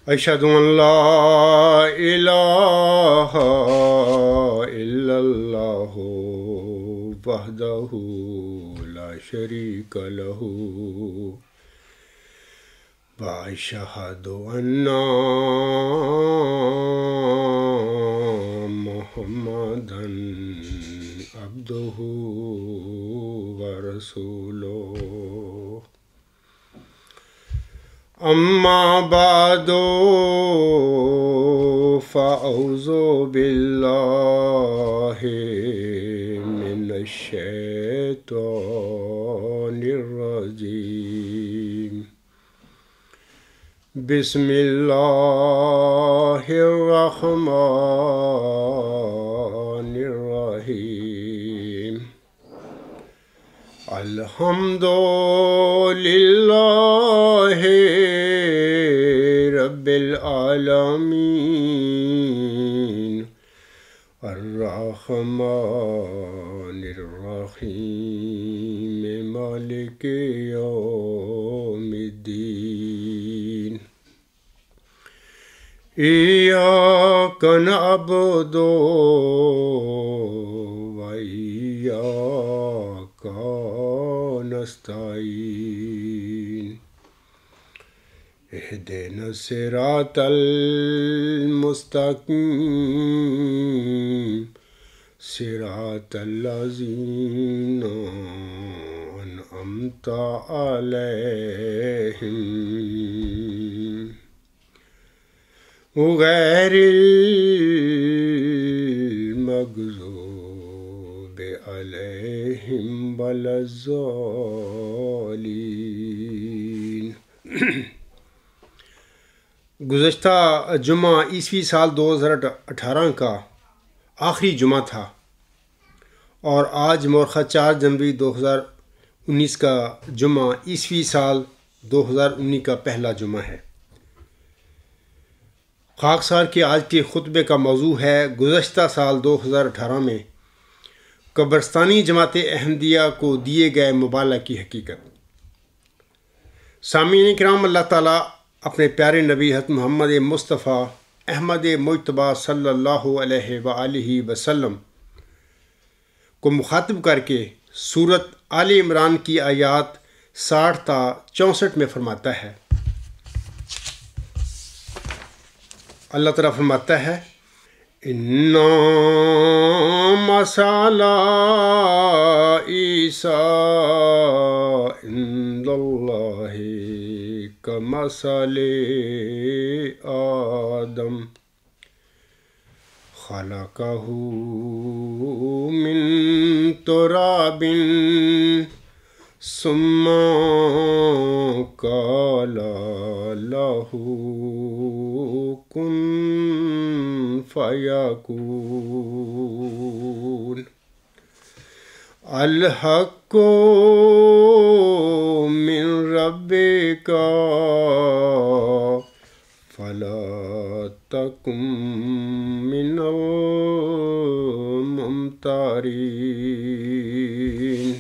أشهد أن لا إله إلا الله وحده لا شريك له وأشهد أن محمدا عبده ورسوله أما بعد فأعوذ بالله من الشيطان الرجيم بسم الله الرحمن الرحيم الحمد لله رب العالمين الرحمن الرحيم مالك يوم الدين إياك نعبد وإياك نستعين اهدنا الصراط المستقيم صراط الذين أنعمت عليهم غير المغضوب عليهم ولا الضالين گزشتہ جمعہ عیسوی سال 2018 کا آخری جمعہ تھا اور آج مورخہ 4 جنوری 2019 کا جمعہ عیسوی سال 2019 کا پہلا جمعہ ہے۔ خاکسار کے آج کے خطبے کا موضوع ہے گزشتہ سال 2018 میں قبرستانی جماعت احمدیہ کو دیے گئے مبالغہ کی حقیقت۔ سامعین کرام، اللہ تعالیٰ اپنے پیارے نبی حضرت محمد مصطفیٰ احمد مجتبیٰ صلی اللہ علیہ وآلہ وسلم کو مخاطب کر کے سورت آل عمران کی آیات 60 تا 64 میں فرماتا ہے۔ اللہ تعالیٰ فرماتا ہے اِنَّا مَثَلَ عِیسیٰ عِندَ اللہِ کَمَثَلِ آدَمَ خَلَقَهُ مِن تُرَابٍ ثُمَّ قَالَ لَهُ كُن فَيَكُونُ الْحَقُّ مِن رَبِّكَ فَلَا تَكُن مِّنَ الْمُمْتَرِينَ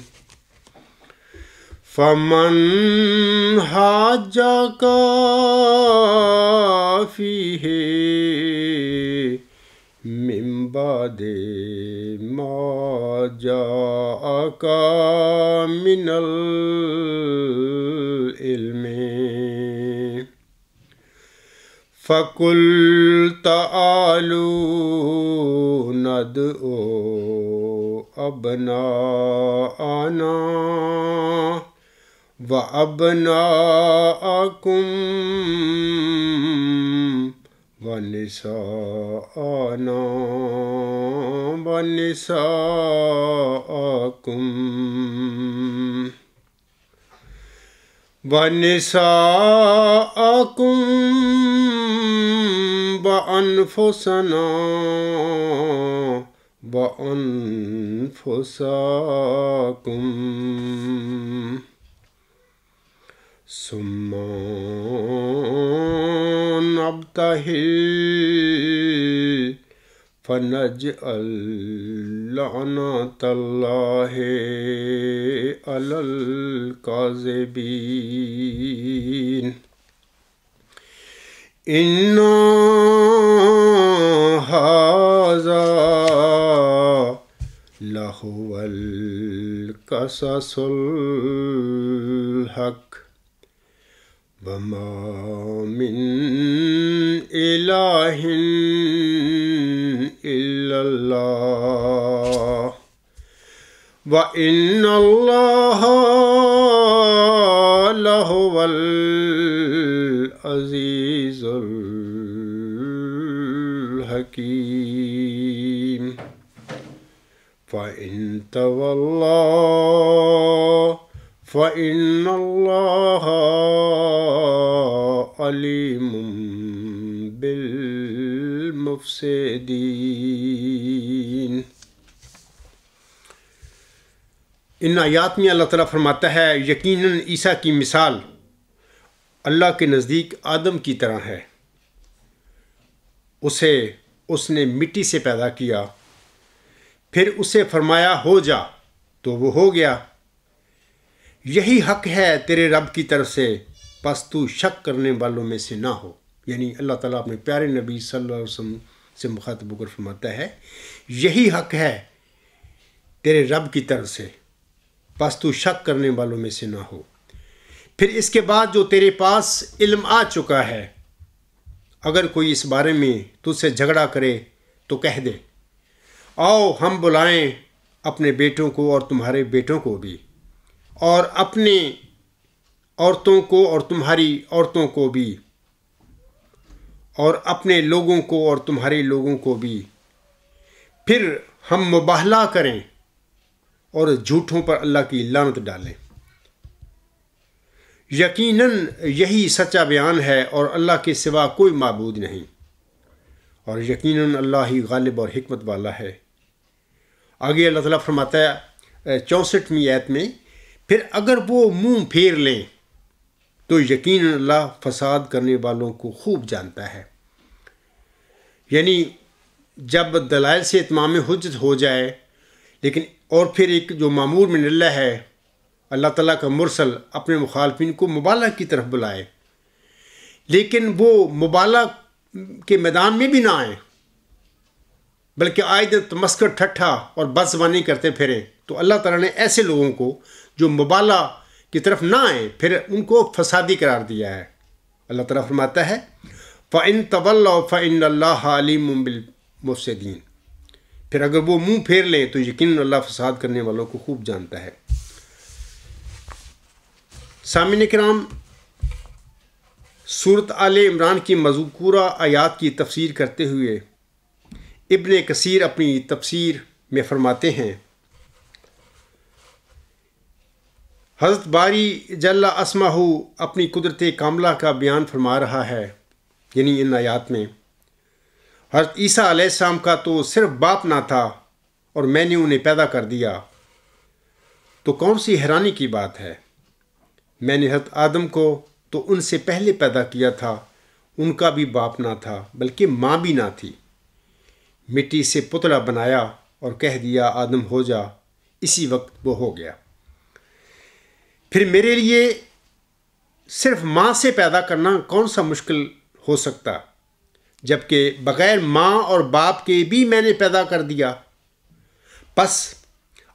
فَمَنْ حَاجَّكَ فِيهِ مِن بَعْدِ مَا جَاءَكَ مِنَ الْعِلْمِ فَقُلْ تَعَالُوا نَدْعُ أَبْنَاءَنَا وَأَبْنَاءَكُمْ وَنِسَاءَنَا وَنِسَاءَكُمْ وَأَنفُسَنَا وَأَنفُسَكُمْ ثُمَّ نَبْتَهِلْ فَنَجْعَلْ لَعْنَتَ اللَّهِ عَلَى الْكَاذِبِينَ۔ اِنَّا هَذَا لَهُوَ الْقَصَصُ الْحَقُّ وَمَا مِنْ إِلَٰهٍ إِلَّا اللَّهُ وَإِنَّ اللَّهَ لَهُوَ الْعَزِيزُ الْحَكِيمُ فَإِن تَوَلَّوْا فَإِنَّ اللَّهَ عَلِيمٌ بِالْمُفْسِدِينَ۔ ان آیات میں اللہ تعالیٰ فرماتا ہے یقیناً عیسیٰ کی مثال اللہ کے نزدیک آدم کی طرح ہے۔ اس نے مٹی سے پیدا کیا، پھر اسے فرمایا ہو جا تو وہ ہو گیا۔ یہی حق ہے تیرے رب کی طرف سے، پس تو شک کرنے والوں میں سے نہ ہو۔ یعنی اللہ تعالیٰ اپنے پیارے نبی صلی اللہ علیہ وسلم سے مخاطب ہو کر فرماتا ہے یہی حق ہے تیرے رب کی طرف سے، پس تو شک کرنے والوں میں سے نہ ہو۔ پھر اس کے بعد جو تیرے پاس علم آ چکا ہے، اگر کوئی اس بارے میں تجھ سے جھگڑا کرے تو کہہ دے آؤ ہم بلائیں اپنے بیٹوں کو اور تمہارے بیٹوں کو بھی، اور اپنے عورتوں کو اور تمہاری عورتوں کو بھی، اور اپنے لوگوں کو اور تمہارے لوگوں کو بھی، پھر ہم مباہلہ کریں اور جھوٹوں پر اللہ کی لعنت ڈالیں۔ یقیناً یہی سچا بیان ہے اور اللہ کے سوا کوئی معبود نہیں، اور یقیناً اللہ ہی غالب اور حکمت والا ہے۔ آگے اللہ تعالیٰ فرماتا ہے 64ویں آیت میں، پھر اگر وہ منہ پھیر لیں تو یقیناً اللہ فساد کرنے والوں کو خوب جانتا ہے۔ یعنی جب دلائل سے اتمام حجت ہو جائے، لیکن اور پھر ایک جو معمور من اللہ ہے، اللہ تعالیٰ کا مرسل اپنے مخالفین کو مبالغہ کی طرف بلائے، لیکن وہ مبالغہ کے میدان میں بھی نہ آئیں، بلکہ آئے دن تمسکر ٹھٹھا اور بد زبانی کرتے پھریں، تو اللہ تعالیٰ نے ایسے لوگوں کو جو مبالغہ کی طرف نہ آئیں پھر ان کو فسادی قرار دیا ہے۔ اللہ تعالیٰ فرماتا ہے فَإِن تَوَلَّوْا فَإِنَّ اللَّهَ عَلِيمٌ بِالْمُفْسِدِينَ، پھر اگر وہ منہ پھیر لیں تو یقیناً اللہ فساد کرنے والوں کو خوب جانتا ہے۔ سامعین کرام، سورۃ آل عمران کی مذکورہ آیات کی تفسیر کرتے ہوئے ابن کثیر اپنی تفسیر میں فرماتے ہیں حضرت باری جل اسمہ اپنی قدرت کاملہ کا بیان فرما رہا ہے، یعنی ان آیات میں حضرت عیسیٰ علیہ السلام کا تو صرف باپ نہ تھا اور میں نے انہیں پیدا کر دیا، تو کون سی حیرانی کی بات ہے؟ میں نے حضرت آدم کو تو ان سے پہلے پیدا کیا تھا، ان کا بھی باپ نہ تھا بلکہ ماں بھی نہ تھی۔ مٹی سے پتلا بنایا اور کہہ دیا آدم ہو جا، اسی وقت وہ ہو گیا۔ پھر میرے لیے صرف ماں سے پیدا کرنا کون سا مشکل ہو سکتا، جبکہ بغیر ماں اور باپ کے بھی میں نے پیدا کر دیا۔ پس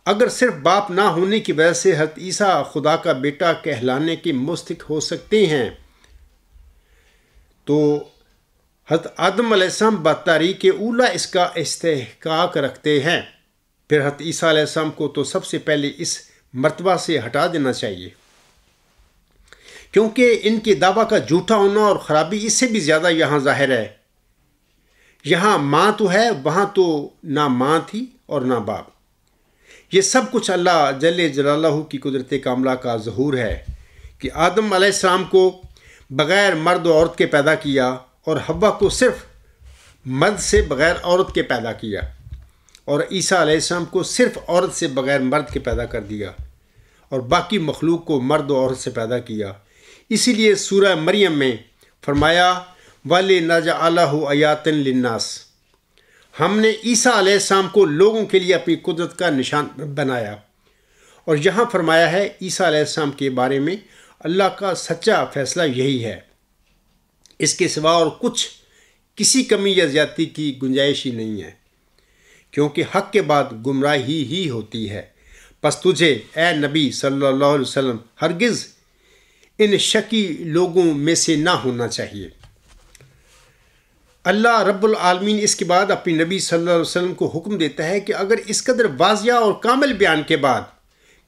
اگر صرف باپ نہ ہونے کی وجہ سے حضرت عیسیٰ خدا کا بیٹا کہلانے کے مستحق ہو سکتے ہیں، تو حضرت آدم علیہ السلام بتاریخ اولیٰ اس کا استحقاق رکھتے ہیں۔ پھر حضرت عیسیٰ علیہ السلام کو تو سب سے پہلے اس مرتبہ سے ہٹا دینا چاہیے، کیونکہ ان کے دعویٰ کا جھوٹا ہونا اور خرابی اس سے بھی زیادہ یہاں ظاہر ہے۔ یہاں ماں تو ہے، وہاں تو نہ ماں تھی اور نہ باپ۔ یہ سب کچھ اللہ جل جلالہ کی قدرت کاملہ کا ظہور ہے کہ آدم علیہ السلام کو بغیر مرد و عورت کے پیدا کیا اور حوا کو صرف مرد سے بغیر عورت کے پیدا کیا، اور عیسیٰ علیہ السلام کو صرف عورت سے بغیر مرد کے پیدا کر دیا، اور باقی مخلوق کو مرد و عورت سے پیدا کیا۔ اسی لیے سورہ مریم میں فرمایا وَلِنَجْعَلَهُ آیَاتً لِلنَّاسِ، ہم نے عیسیٰ علیہ السلام کو لوگوں کے لیے اپنی قدرت کا نشان بنایا۔ اور یہاں فرمایا ہے عیسیٰ علیہ السلام کے بارے میں اللہ کا سچا فیصلہ یہی ہے اس کے سوا اور کسی کمی یا زیادتی کی گنجائش ہی نہیں ہے، کیونکہ حق کے بعد گمراہی ہی ہوتی ہے۔ پس تجھے اے نبی صلی اللہ علیہ وسلم ہرگز ان شکی لوگوں میں سے نہ ہونا چاہیے۔ اللہ رب العالمین اس کے بعد اپنی نبی صلی اللہ علیہ وسلم کو حکم دیتا ہے کہ اگر اس قدر واضح اور کامل بیان کے بعد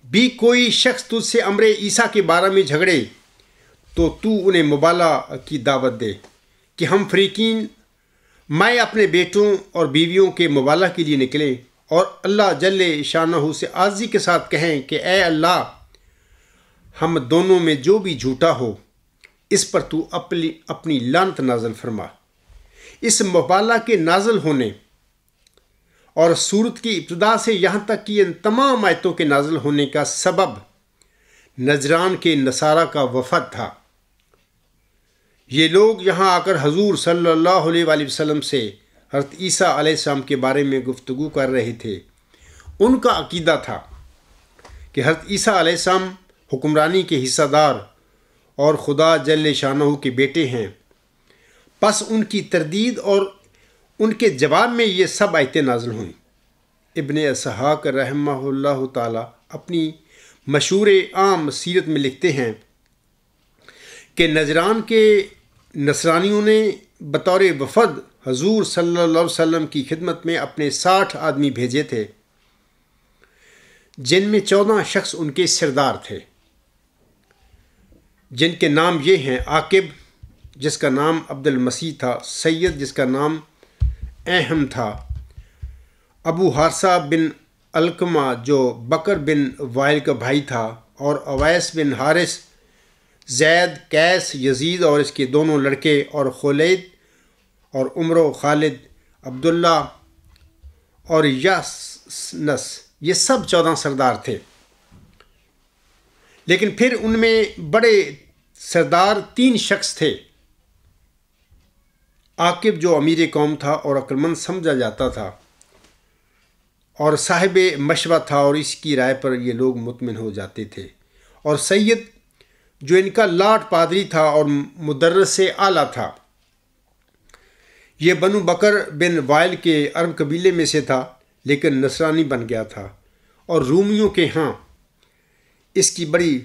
بھی کوئی شخص تجھ سے امر عیسیٰ کے بارے میں جھگڑے تو تو انہیں مبالہ کی دعوت دے کہ ہم فریقین میں اپنے بیٹوں اور بیویوں کے مبالہ کے لیے نکلیں اور اللہ جل شانہ سے عاجزی کے ساتھ کہیں کہ اے اللہ، ہم دونوں میں جو بھی جھوٹا ہو اس پر تو اپنی لعنت نازل فرما۔ اس مبالہ کے نازل ہونے اور سورت کی ابتدا سے یہاں تک کہ ان تمام آیتوں کے نازل ہونے کا سبب نجران کے نصارہ کا وفد تھا۔ یہ لوگ یہاں آ کر حضور صلی اللہ علیہ وآلہ وسلم سے حضرت عیسیٰ علیہ السلام کے بارے میں گفتگو کر رہے تھے۔ ان کا عقیدہ تھا کہ حضرت عیسیٰ علیہ السلام حکمرانی کے حصہ دار اور خدا جل شانہ کے بیٹے ہیں۔ پس ان کی تردید اور ان کے جواب میں یہ سب آیتیں نازل ہوئیں۔ ابن اسحاق رحمہ اللہ تعالی اپنی مشہور عام سیرت میں لکھتے ہیں کہ نجران کے نصرانیوں نے بطور وفد حضور صلی اللہ علیہ وسلم کی خدمت میں اپنے 60 آدمی بھیجے تھے، جن میں 14 شخص ان کے سردار تھے، جن کے نام یہ ہیں: عاقب جس کا نام عبد المسیح تھا، سید جس کا نام اہم تھا، ابو حارثہ بن علقمہ جو بکر بن وائل کا بھائی تھا، اور اویس بن حارث، زید، قیس، یزید اور اس کے دونوں لڑکے، اور خولید اور عمر و خالد، عبداللہ اور یاسنس، یہ سب 14 سردار تھے۔ لیکن پھر ان میں بڑے سردار 3 شخص تھے۔ عاقب جو امیر قوم تھا اور عقلمند سمجھا جاتا تھا اور صاحب مشورہ تھا، اور اس کی رائے پر یہ لوگ مطمئن ہو جاتے تھے، اور سید جو ان کا لاٹ پادری تھا اور مدرس اعلیٰ تھا۔ یہ بنو بکر بن وائل کے عرب قبیلے میں سے تھا، لیکن نصرانی بن گیا تھا، اور رومیوں کے ہاں اس کی بڑی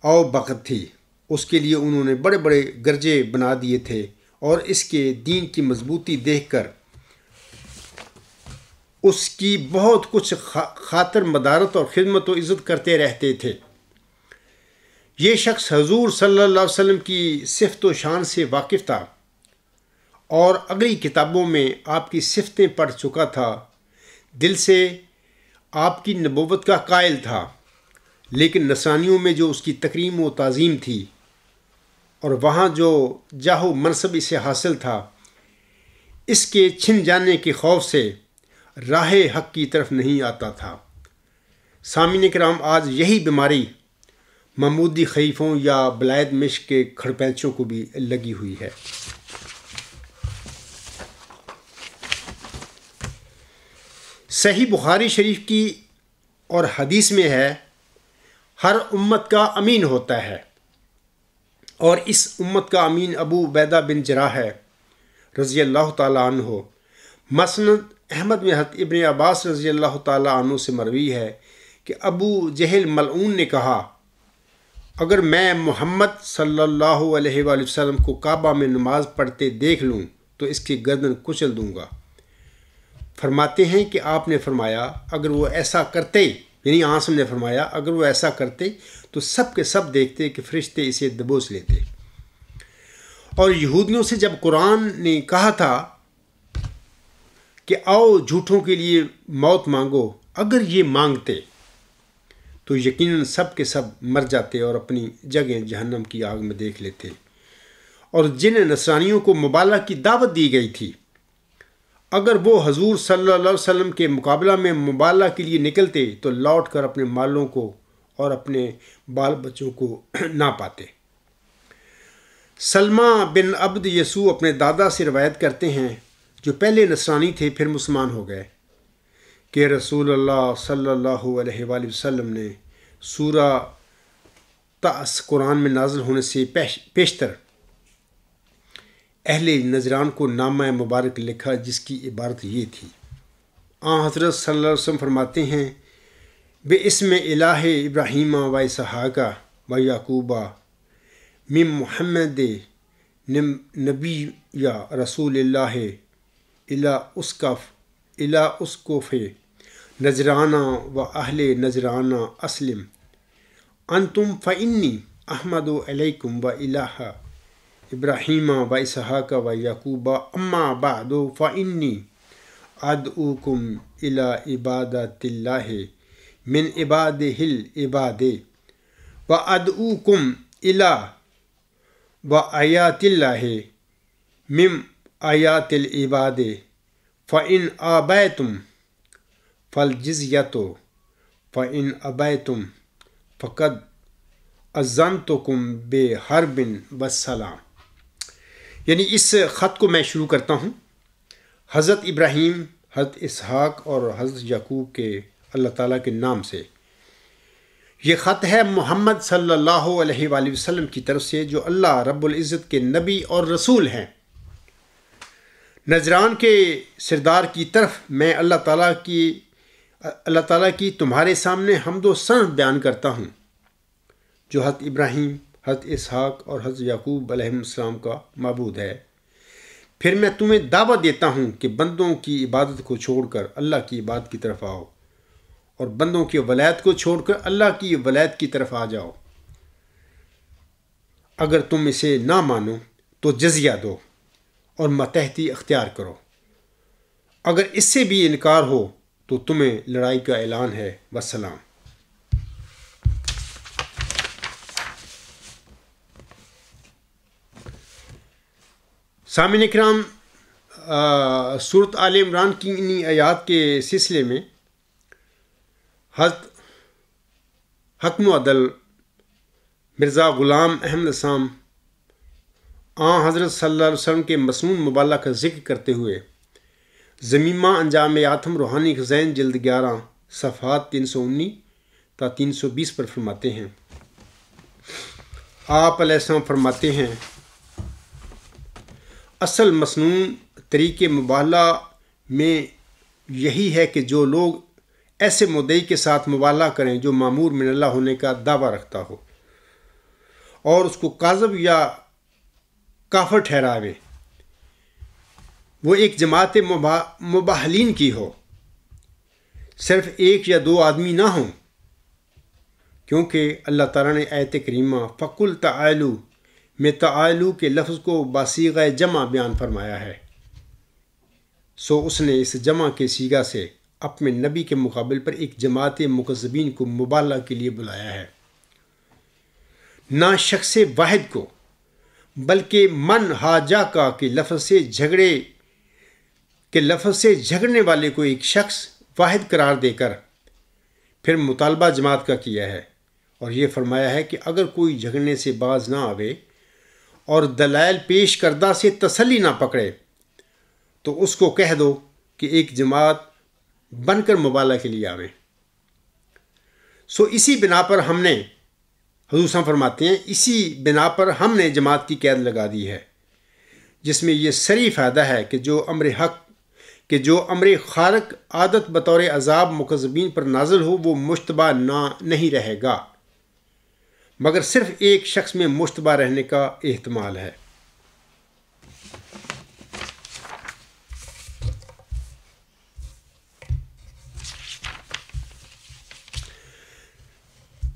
او بخت تھی۔ اس کے لیے انہوں نے بڑے بڑے گرجے بنا دیے تھے، اور اس کے دین کی مضبوطی دیکھ کر اس کی بہت کچھ خاطر مدارت اور خدمت و عزت کرتے رہتے تھے۔ یہ شخص حضور صلی اللہ علیہ وسلم کی صفت و شان سے واقف تھا، اور اگلی کتابوں میں آپ کی صفتیں پڑھ چکا تھا۔ دل سے آپ کی نبوت کا قائل تھا، لیکن نصرانیوں میں جو اس کی تکریم و تعظیم تھی اور وہاں جو جاہ و منصب اسے حاصل تھا، اس کے چھن جانے کے خوف سے راہ حق کی طرف نہیں آتا تھا۔ سامعین کرام، آج یہی بیماری محمودی خلیفوں یا بلائد مشق کے کھڑپینچوں کو بھی لگی ہوئی ہے۔ صحیح بخاری شریف کی اور حدیث میں ہے، ہر امت کا امین ہوتا ہے، اور اس امت کا امین ابو عبیدہ بن جراح ہے رضی اللہ تعالیٰ عنہ۔ مسند احمد میں حضرت ابن عباس رضی اللہ تعالیٰ عنہ سے مروی ہے کہ ابو جہل ملعون نے کہا، اگر میں محمد صلی اللہ علیہ وآلہ وسلم کو کعبہ میں نماز پڑھتے دیکھ لوں تو اس کی گردن کچل دوں گا۔ فرماتے ہیں کہ آپ نے فرمایا اگر وہ ایسا کرتے، یعنی عاصم نے فرمایا اگر وہ ایسا کرتے تو سب کے سب دیکھتے کہ فرشتے اسے دبوچ لیتے۔ اور یہودیوں سے جب قرآن نے کہا تھا کہ آؤ جھوٹوں کے لیے موت مانگو، اگر یہ مانگتے تو یقیناً سب کے سب مر جاتے اور اپنی جگہ جہنم کی آگ میں دیکھ لیتے۔ اور جن نصرانیوں کو مبالہ کی دعوت دی گئی تھی، اگر وہ حضور صلی اللہ علیہ وسلم کے مقابلہ میں مبالہ کے لیے نکلتے تو لوٹ کر اپنے مالوں کو اور اپنے بال بچوں کو نہ پاتے۔ سلمہ بن عبد یسوع اپنے دادا سے روایت کرتے ہیں، جو پہلے نصرانی تھے پھر مسلمان ہو گئے، کہ رسول اللہ صلی اللہ علیہ وآلہ وسلم نے سورہ تعس قرآن میں نازل ہونے سے پیشتر اہل نجران کو نامہ مبارک لکھا، جس کی عبارت یہ تھی: حضرت صلی اللہ علیہ وسلم فرماتے ہیں، بے اسم الہ ابراہیم و اسحاق و یعقوبہ من محمد نبی یا رسول اللہ الی اسقف نجرانہ و اہل نجرانہ اسلم انتم فانی احمد علیکم و الہ ابراہیم و اسحاق و یعقوب اما بعد فانی ادعوکم الی عبادۃ اللہ من عبادہ العباد و ادعوکم الی و آیات اللہ من آیات العباد فإن آبیتم فالجزیۃ فإن ابیتم فقد اذنتکم بحرب والسلام۔ یعنی اس خط کو میں شروع کرتا ہوں حضرت ابراہیم، حضرت اسحاق اور حضرت یعقوب کے اللہ تعالیٰ کے نام سے۔ یہ خط ہے محمد صلی اللہ علیہ وآلہ وسلم کی طرف سے، جو اللہ رب العزت کے نبی اور رسول ہیں۔ نجران کے سردار کی طرف میں اللہ تعالیٰ کی تمہارے سامنے حمد و ثنا بیان کرتا ہوں، جو حضرت ابراہیم، حضرت اسحاق اور حضرت یعقوب علیہ السلام کا معبود ہے۔ پھر میں تمہیں دعوت دیتا ہوں کہ بندوں کی عبادت کو چھوڑ کر اللہ کی عبادت کی طرف آؤ، اور بندوں کی ولایت کو چھوڑ کر اللہ کی ولایت کی طرف آ جاؤ۔ اگر تم اسے نہ مانو تو جزیہ دو اور ماتحتی اختیار کرو، اگر اس سے بھی انکار ہو تو تمہیں لڑائی کا اعلان ہے۔ والسلام۔ سامعین کرام، سورۃ آل عمران کی انہی آیات کے سلسلے میں حضرت حکم و عدل مرزا غلام احمد اسام حضرت صلی اللہ علیہ وسلم کے مسنون مبالغہ کا ذکر کرتے ہوئے ضمیمہ انجام آتم روحانی خزائن جلد 11 صفحات 319 تا 320 پر فرماتے ہیں۔ آپ علیہ السلام فرماتے ہیں، اصل مسنون طریق مبالغہ میں یہی ہے کہ جو لوگ ایسے مدعی کے ساتھ مبالغہ کریں جو مامور من اللہ ہونے کا دعویٰ رکھتا ہو اور اس کو کاذب یا کافر ٹھہراوے، وہ ایک جماعت مباہلین کی ہو، صرف ایک یا دو آدمی نہ ہوں، کیونکہ اللہ تعالیٰ نے آیت کریمہ فَقُلْ تَعَالُوا میں تعالو کے لفظ کو بصیغہ جمع بیان فرمایا ہے، سو اس نے اس جمع کے صیغہ سے اپنے نبی کے مقابل پر ایک جماعت مکذبین کو مبالغہ کے لیے بلایا ہے۔ نہ شخص واحد کو بلکہ من ہاجا کا کے لفظ سے جھگڑنے والے کو ایک شخص واحد قرار دے کر پھر مطالبہ جماعت کا کیا ہے، اور یہ فرمایا ہے کہ اگر کوئی جھگڑنے سے باز نہ آوے اور دلائل پیش کردہ سے تسلی نہ پکڑے تو اس کو کہہ دو کہ ایک جماعت بن کر مبالغہ کے لیے آوے۔ سو اسی بنا پر ہم نے، حضور صاحب فرماتے ہیں، اسی بنا پر ہم نے جماعت کی قید لگا دی ہے، جس میں یہ صریح فائدہ ہے کہ جو امر خارق عادت بطور عذاب مکذبین پر نازل ہو وہ مشتبہ نہیں رہے گا، مگر صرف ایک شخص میں مشتبہ رہنے کا احتمال ہے۔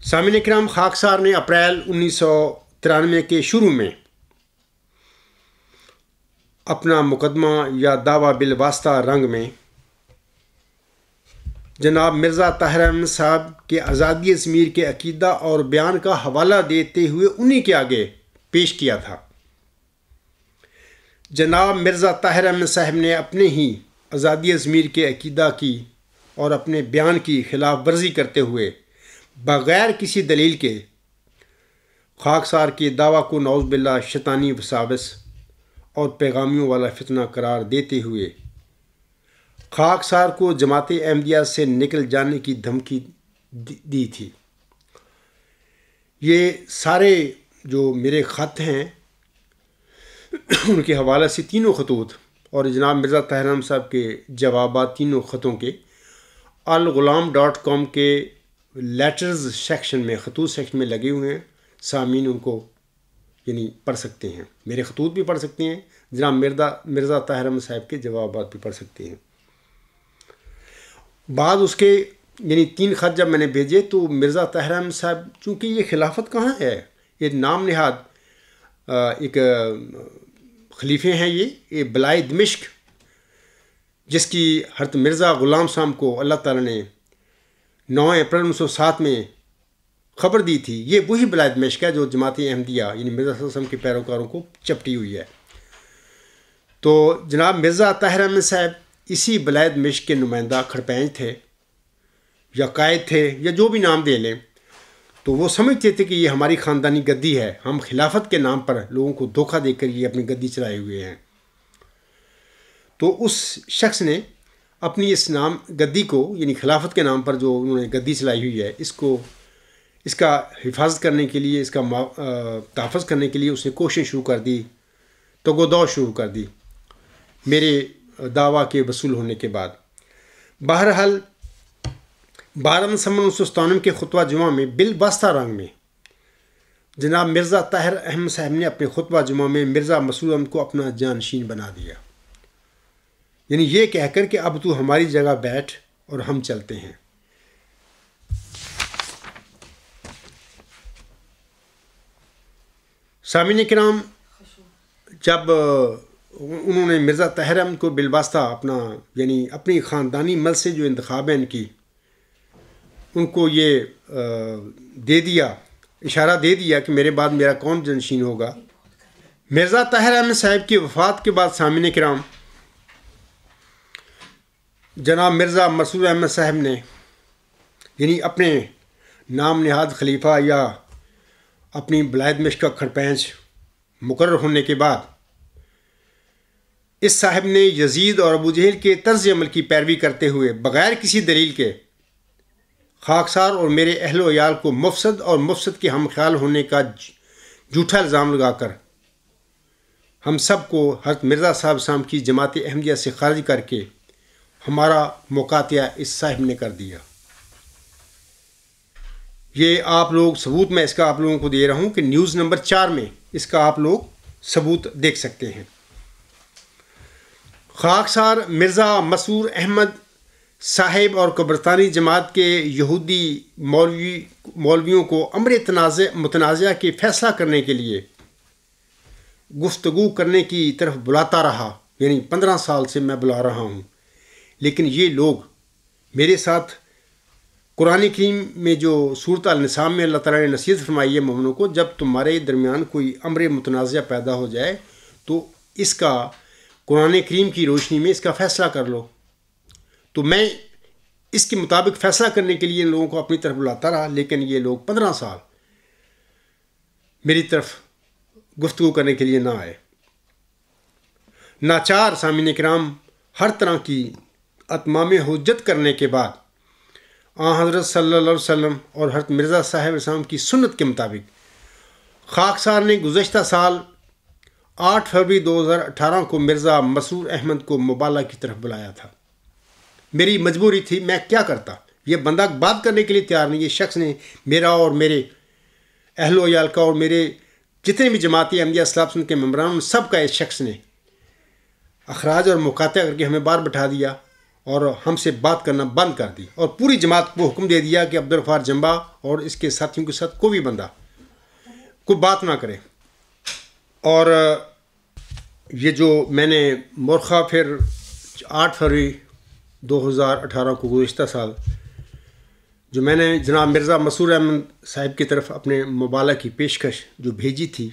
سامعین کرام، خاکسار نے اپریل 1993 کے شروع میں اپنا مقدمہ یا دعویٰ بالواسطہ رنگ میں جناب مرزا طاہر احمد صاحب کے آزادی ضمیر کے عقیدہ اور بیان کا حوالہ دیتے ہوئے انہی کے آگے پیش کیا تھا۔ جناب مرزا طاہر احمد صاحب نے اپنے ہی آزادی ضمیر کے عقیدہ کی اور اپنے بیان کی خلاف ورزی کرتے ہوئے بغیر کسی دلیل کے خاکسار کے دعویٰ کو نعوذ باللہ شیطانی وساوس اور پیغامیوں والا فتنہ قرار دیتے ہوئے خاکسار کو جماعت احمدیہ سے نکل جانے کی دھمکی دی تھی۔ یہ سارے جو میرے خط ہیں ان کے حوالے سے تینوں خطوط اور جناب مرزا طاہر احمد صاحب کے جوابات تینوں خطوں کے الغلام.com کے لیٹرز سیکشن میں، خطوط سیکشن میں لگے ہوئے ہیں. سامعین ان کو یعنی پڑھ سکتے ہیں، میرے خطوط بھی پڑھ سکتے ہیں، جناب مرزا طاہر احمد صاحب کے جوابات بھی پڑھ سکتے ہیں. بعد اس کے یعنی 3 خط جب میں نے بھیجے تو مرزا طاہر احمد صاحب، چونکہ یہ خلافت کہاں ہے، یہ نام نہاد ایک خلیفے ہیں، یہ بلائے دمشق جس کی حضرت مرزا غلام صاحب کو اللہ تعالیٰ نے 9 اپریل 1907 میں خبر دی تھی. یہ وہی بلائے دمشق ہے جو جماعت احمدیہ یعنی مرزا صلی اللہ علیہ وسلم کے پیروکاروں کو چپٹی ہوئی ہے. تو جناب مرزا طاہر احمد صاحب اسی بلائے دمشق کے نمائندہ کھڑپینچ تھے یا قائد تھے یا جو بھی نام دے لیں. تو وہ سمجھتے تھے کہ یہ ہماری خاندانی گدی ہے، ہم خلافت کے نام پر لوگوں کو دھوکہ دے کر یہ اپنی گدی چلائے ہوئے ہیں. تو اس شخص نے اپنی اس نام گدی کو یعنی خلافت کے نام پر جو انہوں نے گدی چلائی ہوئی ہے، اس کا حفاظت کرنے کے لیے، اس کا تحفظ کرنے کے لیے اس نے کوشش شروع کر دی، تگ و دو شروع کر دی میرے دعویٰ کے وصول ہونے کے بعد. بہرحال 12 دسمبر 1997 کے خطبہ جمعہ میں بالواسطہ رنگ میں جناب مرزا طاہر احمد صاحب نے اپنے خطبہ جمعہ میں مرزا مسعود احمد کو اپنا جانشین بنا دیا، یعنی یہ کہہ کر کہ اب تو ہماری جگہ بیٹھ اور ہم چلتے ہیں. سامعین کرام، جب انہوں نے مرزا طاہر احمد کو بالواسطہ اپنا یعنی اپنی خاندانی مل سے جو انتخاب ہے ان کو یہ دے دیا، اشارہ دے دیا کہ میرے بعد میرا کون جانشین ہوگا. مرزا طاہر احمد صاحب کی وفات کے بعد سامعین کرام، جناب مرزا مسعود احمد صاحب نے یعنی اپنے نام نہاد خلیفہ یا اپنی بلائے دمشق کا کھڑپینچ مقرر ہونے کے بعد اس صاحب نے یزید اور ابو جہل کے طرز عمل کی پیروی کرتے ہوئے بغیر کسی دلیل کے خاکسار اور میرے اہل و عیال کو مفسد اور مفسد کے ہم خیال ہونے کا جھوٹا الزام لگا کر ہم سب کو حضرت مرزا صاحب کی جماعت احمدیہ سے خارج کر کے ہمارا مقاطعہ اس صاحب نے کر دیا. یہ آپ لوگ ثبوت میں اس کا آپ لوگوں کو دے رہا ہوں کہ نیوز نمبر 4 میں اس کا آپ لوگ ثبوت دیکھ سکتے ہیں. خاکسار مرزا مسعود احمد صاحب اور قبرستانی جماعت کے یہودی مولویوں کو امر متنازعہ کے فیصلہ کرنے کے لیے گفتگو کرنے کی طرف بلاتا رہا، یعنی 15 سال سے میں بلا رہا ہوں. لیکن یہ لوگ میرے ساتھ قرآن کریم میں جو سورۃ النساء میں اللہ تعالیٰ نے نصیحت فرمائی ہے مومنوں کو، جب تمہارے درمیان کوئی امر متنازعہ پیدا ہو جائے تو اس کا قرآن کریم کی روشنی میں اس کا فیصلہ کر لو. تو میں اس کے مطابق فیصلہ کرنے کے لیے ان لوگوں کو اپنی طرف بلاتا رہا، لیکن یہ لوگ 15 سال میری طرف گفتگو کرنے کے لیے نہ آئے. ناچار سامعین کرام، ہر طرح کی اتمام حجت کرنے کے بعد حضرت صلی اللہ علیہ وسلم اور حضرت مرزا صاحب اسلام کی سنت کے مطابق خاکسار نے گزشتہ سال 8 فروری 2018 کو مرزا مسعود احمد کو مبالغہ کی طرف بلایا تھا. میری مجبوری تھی، میں کیا کرتا، یہ بندہ بات کرنے کے لیے تیار نہیں. یہ شخص نے میرا اور میرے اہل و عیال کا اور میرے جتنے بھی جماعتی احمدیہ سن کے ممبران سب کا اس شخص نے اخراج اور مقاطعہ کر کے ہمیں باہر بٹھا دیا اور ہم سے بات کرنا بند کر دی، اور پوری جماعت کو حکم دے دیا کہ عبدالغفار جمبا اور اس کے ساتھیوں کے ساتھ کوئی بھی بندہ کوئی بات نہ کرے. اور یہ جو میں نے مورخہ پھر 8 فروری 2018 کو گزشتہ سال جو میں نے جناب مرزا مسعود احمد صاحب کی طرف اپنے مبالغہ کی پیشکش جو بھیجی تھی،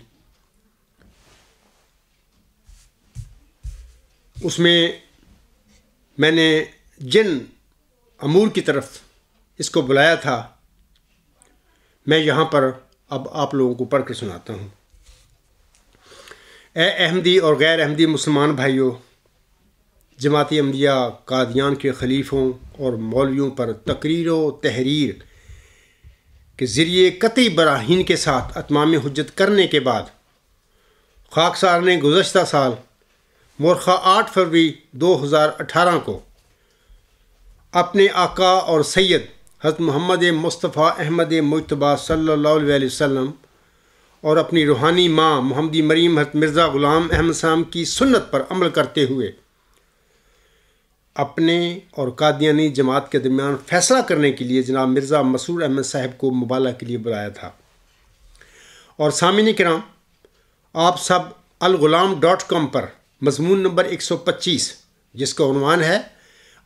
اس میں نے جن امور کی طرف اس کو بلایا تھا میں یہاں پر اب آپ لوگوں کو پڑھ کر سناتا ہوں. اے احمدی اور غیر احمدی مسلمان بھائیوں، جماعت احمدیہ قادیان کے خلیفوں اور مولویوں پر تقریر و تحریر کے ذریعے قطعی براہین کے ساتھ اتمام حجت کرنے کے بعد خاکسار نے گزشتہ سال مورخہ 8 فروری 2018 کو اپنے آقا اور سید حضرت محمد مصطفیٰ احمد مجتبیٰ صلی اللہ علیہ وسلم اور اپنی روحانی ماں محمدی مریم حضرت مرزا غلام احمد صاحب کی سنت پر عمل کرتے ہوئے اپنے اور قادیانی جماعت کے درمیان فیصلہ کرنے کے لیے جناب مرزا مسرور احمد صاحب کو مبالغہ کے لیے بلایا تھا۔ اور سامعین کرام، آپ سب الغلام.com پر مضمون نمبر 125 جس کا عنوان ہے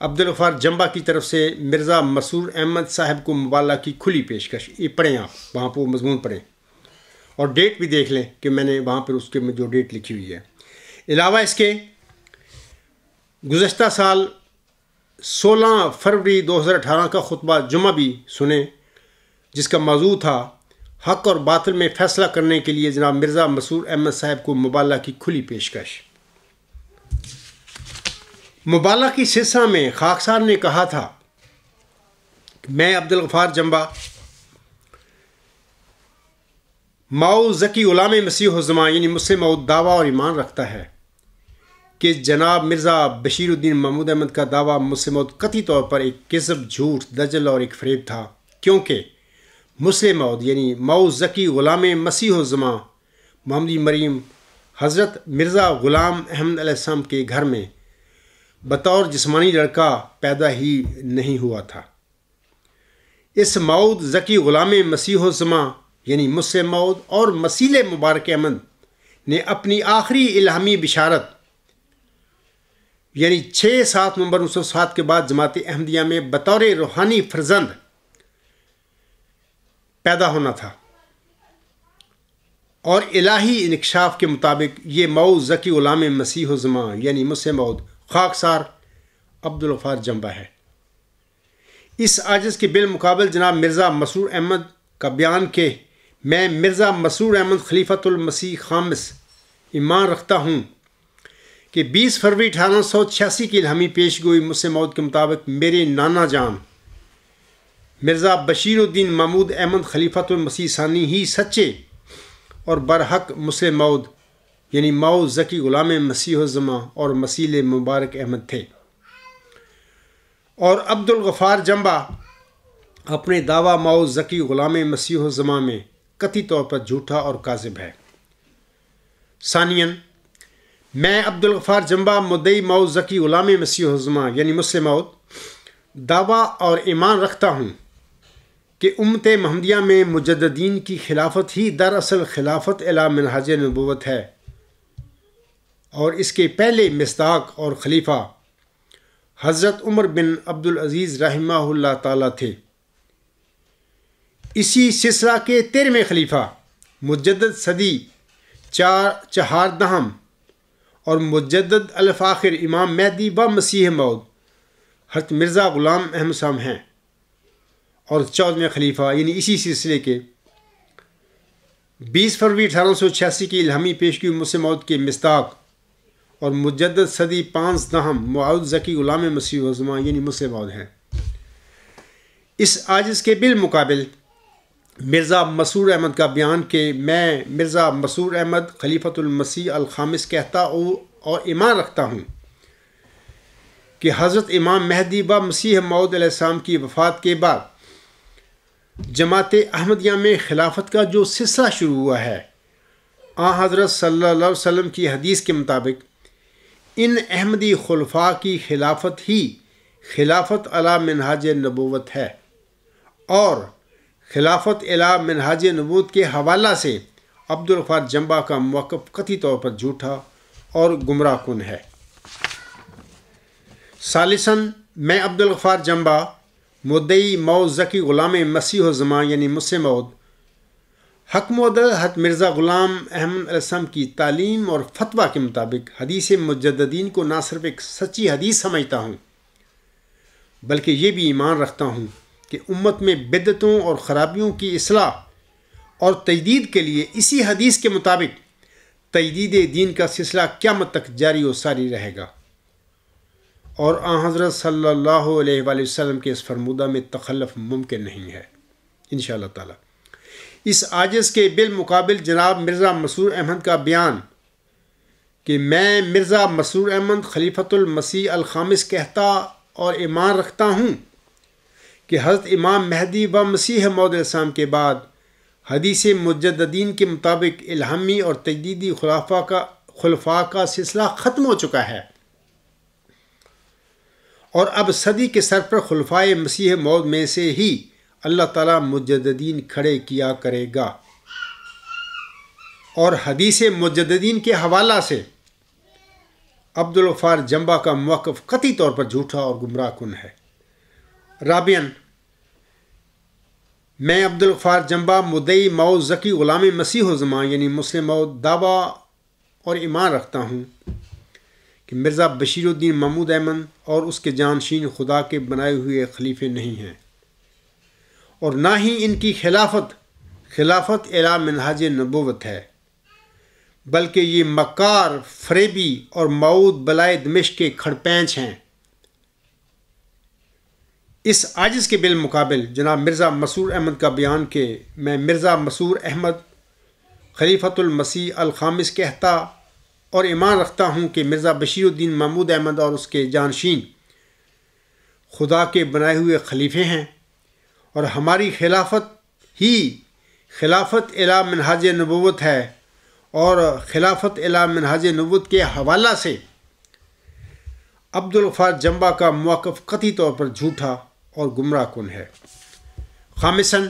عبدالغفار جمبہ کی طرف سے مرزا مسرور احمد صاحب کو مبالغہ کی کھلی پیشکش، یہ پڑھیں، آپ وہاں پہ وہ مضمون پڑھیں اور ڈیٹ بھی دیکھ لیں کہ میں نے وہاں پر اس کے جو ڈیٹ لکھی ہوئی ہے۔ علاوہ اس کے گزشتہ سال 16 فروری 2018 کا خطبہ جمعہ بھی سنیں جس کا موضوع تھا حق اور باطل میں فیصلہ کرنے کے لیے جناب مرزا مسرور احمد صاحب کو مبالغہ کی کھلی پیشکش۔ مبالغہ کی سلسلہ میں خاکسار نے کہا تھا کہ میں عبدالغفار جمبہ ماؤ ذکی غلام مسیح الزمان یعنی مسلم مؤد دعویٰ اور ایمان رکھتا ہے کہ جناب مرزا بشیر الدین محمود احمد کا دعویٰ مسلم مؤد قطعی طور پر ایک کذب، جھوٹ، دجل اور ایک فریب تھا، کیونکہ مسلم مؤد یعنی ماؤ ذکی غلام مسیح الزمان محمدی مریم حضرت مرزا غلام احمد علیہ السلام کے گھر میں بطور جسمانی لڑکا پیدا ہی نہیں ہوا تھا۔ اس مؤد ذکی غلام مسیح الزمان یعنی مسلم مؤد اور مسیل مبارک احمد نے اپنی آخری الہامی بشارت یعنی 6-7 نومبر 1907 کے بعد جماعت احمدیہ میں بطور روحانی فرزند پیدا ہونا تھا، اور الہی انکشاف کے مطابق یہ مؤد ذکی غلام مسیح الزمان یعنی مسلم مؤد خاکسار عبدالغفار جمبہ ہے۔ اس عاجز کے بالمقابل جناب مرزا مسرور احمد کا بیان کہ میں مرزا مسرور احمد خلیفۃ المسیح خامس ایمان رکھتا ہوں کہ 20 فروری 1886 کی الہامی پیش گوئی مسلم مؤد کے مطابق میرے نانا جان مرزا بشیر الدین محمود احمد خلیفۃ المسیح ثانی ہی سچے اور برحق مسلم مؤد یعنی ماؤ ذکی غلام مسیح الزمان اور مسیل مبارک احمد تھے، اور عبدالغفار جمبہ اپنے دعویٰ ماؤ ذکی غلام مسیح الزمان میں قطعی طور پر جھوٹا اور کاذب ہے۔ ثانیاً، میں عبدالغفار جمبہ مدعی ماؤ ذکی غلام مسیح الزمان یعنی مسلم مؤد دعویٰ اور ایمان رکھتا ہوں کہ امت محمدیہ میں مجددین کی خلافت ہی دراصل خلافت الی منہاج نبوت ہے، اور اس کے پہلے مصداق اور خلیفہ حضرت عمر بن عبدالعزیز رحمہ اللہ تعالیٰ تھے۔ اسی سلسلہ کے 13ویں خلیفہ مجدد صدی 14 اور مجدد الفاخر امام مہدی و مسیح مؤد حضرت مرزا غلام احمد صاحب ہیں، اور 14ویں خلیفہ یعنی اسی سلسلے کے 20 فروری 1886 کی الہامی پیشگی مسلم مؤد کے مصداق اور مجدد صدی 15 مؤد ذکی غلام مسیح الزمان یعنی مسلم مؤد ہیں۔ اس عاجز کے بالمقابل مرزا مسرور احمد کا بیان کہ میں مرزا مسرور احمد خلیفۃ المسیح الخامس کہتا اور ایمان رکھتا ہوں کہ حضرت امام مہدی و مسیح موعود علیہ السلام کی وفات کے بعد جماعت احمدیہ میں خلافت کا جو سلسلہ شروع ہوا ہے، حضرت صلی اللہ علیہ وسلم کی حدیث کے مطابق ان احمدی خلفاء کی خلافت ہی خلافت علی منہاج نبوت ہے، اور خلافت علی منہاج نبوت کے حوالہ سے عبدالغفار جمبہ کا موقف قطعی طور پر جھوٹا اور گمراہ کن ہے۔ ثالثاً، میں عبدالغفار جمبہ مدعی ماؤ ذکی غلام مسیح الزمان یعنی مسلم مؤد حق مودع حضرت مرزا غلام احمد علیہ السلام کی تعلیم اور فتویٰ کے مطابق حدیث مجددین کو نہ صرف ایک سچی حدیث سمجھتا ہوں بلکہ یہ بھی ایمان رکھتا ہوں کہ امت میں بدعتوں اور خرابیوں کی اصلاح اور تجدید کے لیے اسی حدیث کے مطابق تجدید دین کا سلسلہ قیامت تک جاری و ساری رہے گا، اور حضرت صلی اللہ علیہ وآلہ وسلم کے اس فرمودہ میں تخلف ممکن نہیں ہے انشاءاللہ تعالی۔ اس عاجز کے بالمقابل جناب مرزا مسرور احمد کا بیان کہ میں مرزا مسرور احمد خلیفۃ المسیح الخامس کہتا اور ایمان رکھتا ہوں کہ حضرت امام مہدی و مسیح موعود علیہ السلام کے بعد حدیث مجددین کے مطابق الہامی اور تجدیدی خلفاء کا سلسلہ ختم ہو چکا ہے، اور اب صدی کے سر پر خلفائے مسیح موعود میں سے ہی اللہ تعالیٰ مجددین کھڑے کیا کرے گا، اور حدیث مجددین کے حوالہ سے عبدالغفار جنبہ کا موقف قطعی طور پر جھوٹا اور گمراہ کن ہے۔ رابعاً، میں عبدالغفار جنبہ مدعی موعود ذکی غلام مسیح الزمان یعنی مسلم موعود دعویٰ اور ایمان رکھتا ہوں کہ مرزا بشیر الدین محمود احمد اور اس کے جانشین خدا کے بنائے ہوئے خلیفے نہیں ہیں، اور نہ ہی ان کی خلافت اعلی منہاج نبوت ہے، بلکہ یہ مکار، فریبی اور موعود بلائے دمشق کے کھڑپینچ ہیں۔ اس عاجز کے بالمقابل جناب مرزا مسرور احمد کا بیان کہ میں مرزا مسرور احمد خلیفۃ المسیح الخامس کہتا اور ایمان رکھتا ہوں کہ مرزا بشیر الدین محمود احمد اور اس کے جانشین خدا کے بنائے ہوئے خلیفے ہیں، اور ہماری خلافت اعلی منہاج نبوت ہے، اور خلافت اعلی منہاج نبوت کے حوالہ سے عبدالغفار جنبہ کا موقف قطعی طور پر جھوٹا اور گمراہ کن ہے۔ خامساً،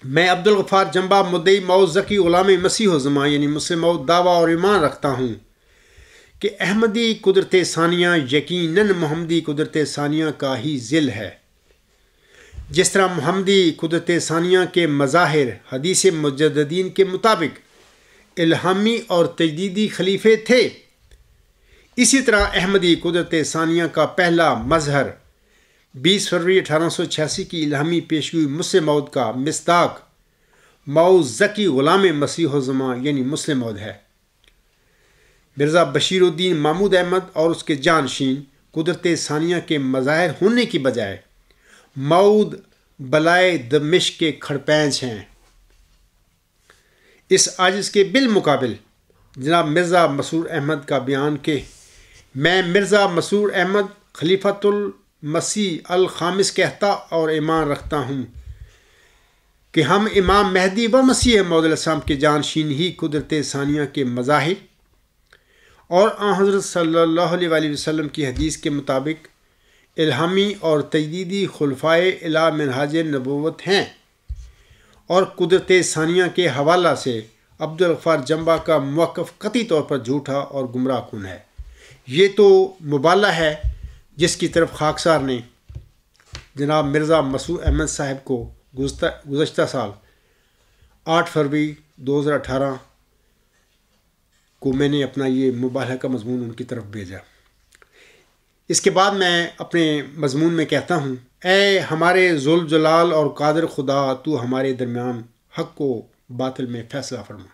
میں عبدالغفار جنبہ مدعی موعود ذکی غلام مسیح الزمان یعنی مسلم موعود دعویٰ اور ایمان رکھتا ہوں کہ احمدی قدرت ثانیہ یقیناً محمدی قدرت ثانیہ کا ہی ذل ہے، جس طرح محمدی قدرت ثانیہ کے مظاہر حدیث مجددین کے مطابق الہامی اور تجدیدی خلیفے تھے، اسی طرح احمدی قدرت ثانیہ کا پہلا مظہر 20 فروری 1886 کی الہامی پیشگوئی مسلم موعود کا مصداق موعود ذکی غلام مسیح الزمان یعنی مسلم موعود ہے۔ مرزا بشیر الدین محمود احمد اور اس کے جانشین قدرت ثانیہ کے مظاہر ہونے کی بجائے موعود بلائے دمشق کے کھڑپینچ ہیں۔ اس عاجز کے بالمقابل جناب مرزا مسرور احمد کا بیان کہ میں مرزا مسرور احمد خلیفۃ المسیح الخامس کہتا اور ایمان رکھتا ہوں کہ ہم امام مہدی و مسیح موعود علیہ السلام کے جانشین ہی قدرت ثانیہ کے مظاہر اور حضرت صلی اللہ علیہ وآلہ وسلم کی حدیث کے مطابق الہامی اور تجدیدی خلفائے اعلی منہاج نبوت ہیں، اور قدرت ثانیہ کے حوالہ سے عبدالغفار جنبہ کا موقف قطعی طور پر جھوٹا اور گمراہ کن ہے۔ یہ تو مبالغہ ہے جس کی طرف خاکسار نے جناب مرزا مسرور احمد صاحب کو گزشتہ سال 8 فروری 2018 کو میں نے اپنا یہ مبالغہ کا مضمون ان کی طرف بھیجا۔ اس کے بعد میں اپنے مضمون میں کہتا ہوں، اے ہمارے ذوالجلال اور قادر خدا، تو ہمارے درمیان حق و باطل میں فیصلہ فرما۔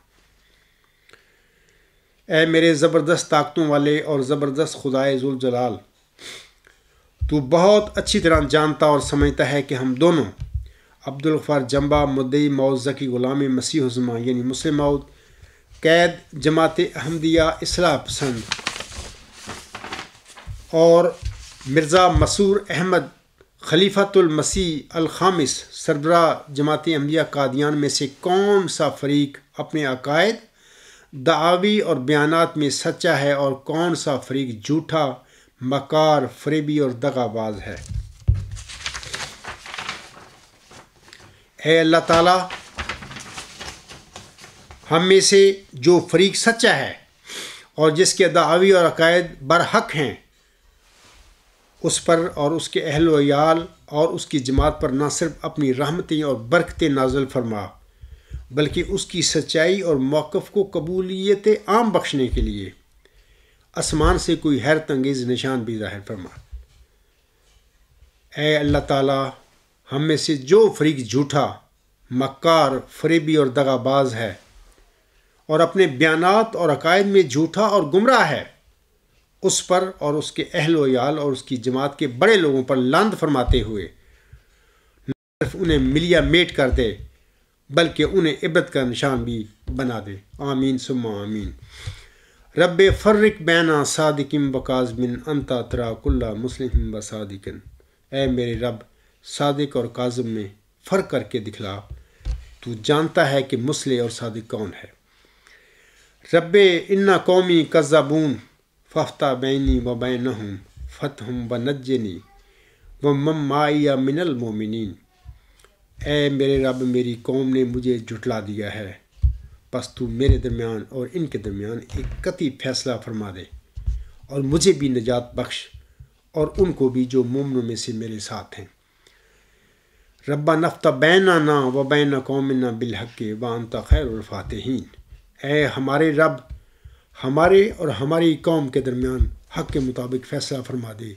اے میرے زبردست طاقتوں والے اور زبردست خدائے ذوالجلال، تو بہت اچھی طرح جانتا اور سمجھتا ہے کہ ہم دونوں عبدالغفار جنبہ مدعی موعود ذکی غلام مسیح الزمان یعنی مسلم موعود قید جماعت احمدیہ اصلاح پسند اور مرزا مسرور احمد خلیفۃ المسیح الخامس سربراہ جماعت احمدیہ قادیان میں سے کون سا فریق اپنے عقائد، دعاوی اور بیانات میں سچا ہے اور کون سا فریق جھوٹا، مکار، فریبی اور دغا باز ہے۔ اے اللہ تعالیٰ، ہم میں سے جو فریق سچا ہے اور جس کے دعاوی اور عقائد برحق ہیں، اس پر اور اس کے اہل و عیال اور اس کی جماعت پر نہ صرف اپنی رحمتیں اور برکتیں نازل فرما، بلکہ اس کی سچائی اور موقف کو قبولیت عام بخشنے کے لیے آسمان سے کوئی حیرت انگیز نشان بھی ظاہر فرما۔ اے اللہ تعالیٰ، ہم میں سے جو فریق جھوٹا، مکار، فریبی اور دغا باز ہے اور اپنے بیانات اور عقائد میں جھوٹا اور گمراہ ہے، اس پر اور اس کے اہل و عیال اور اس کی جماعت کے بڑے لوگوں پر لعنت فرماتے ہوئے نہ صرف انہیں ملیا میٹ کر دے بلکہ انہیں عبرت کا نشان بھی بنا دے۔ آمین ثم آمین۔ رب فرق بینا صادقم بکاظم انتا ترا کل مسلم و صادقن، اے میرے رب صادق اور کاظم میں فرق کر کے دکھلا، تو جانتا ہے کہ مصلح اور صادق کون ہے۔ رب انا قومی کذابون فافتح بینی و بینہم فتحم ونجنی ومن معی من المومنین، اے میرے رب میری قوم نے مجھے جھٹلا دیا ہے، پس تو میرے درمیان اور ان کے درمیان ایک قطعی فیصلہ فرما دے، اور مجھے بھی نجات بخش اور ان کو بھی جو مومنوں میں سے میرے ساتھ ہیں۔ ربنا افتح بیننا و بین قومنا بالحق وانت خیر الفاتحین، اے ہمارے رب ہمارے اور ہماری قوم کے درمیان حق کے مطابق فیصلہ فرما دے،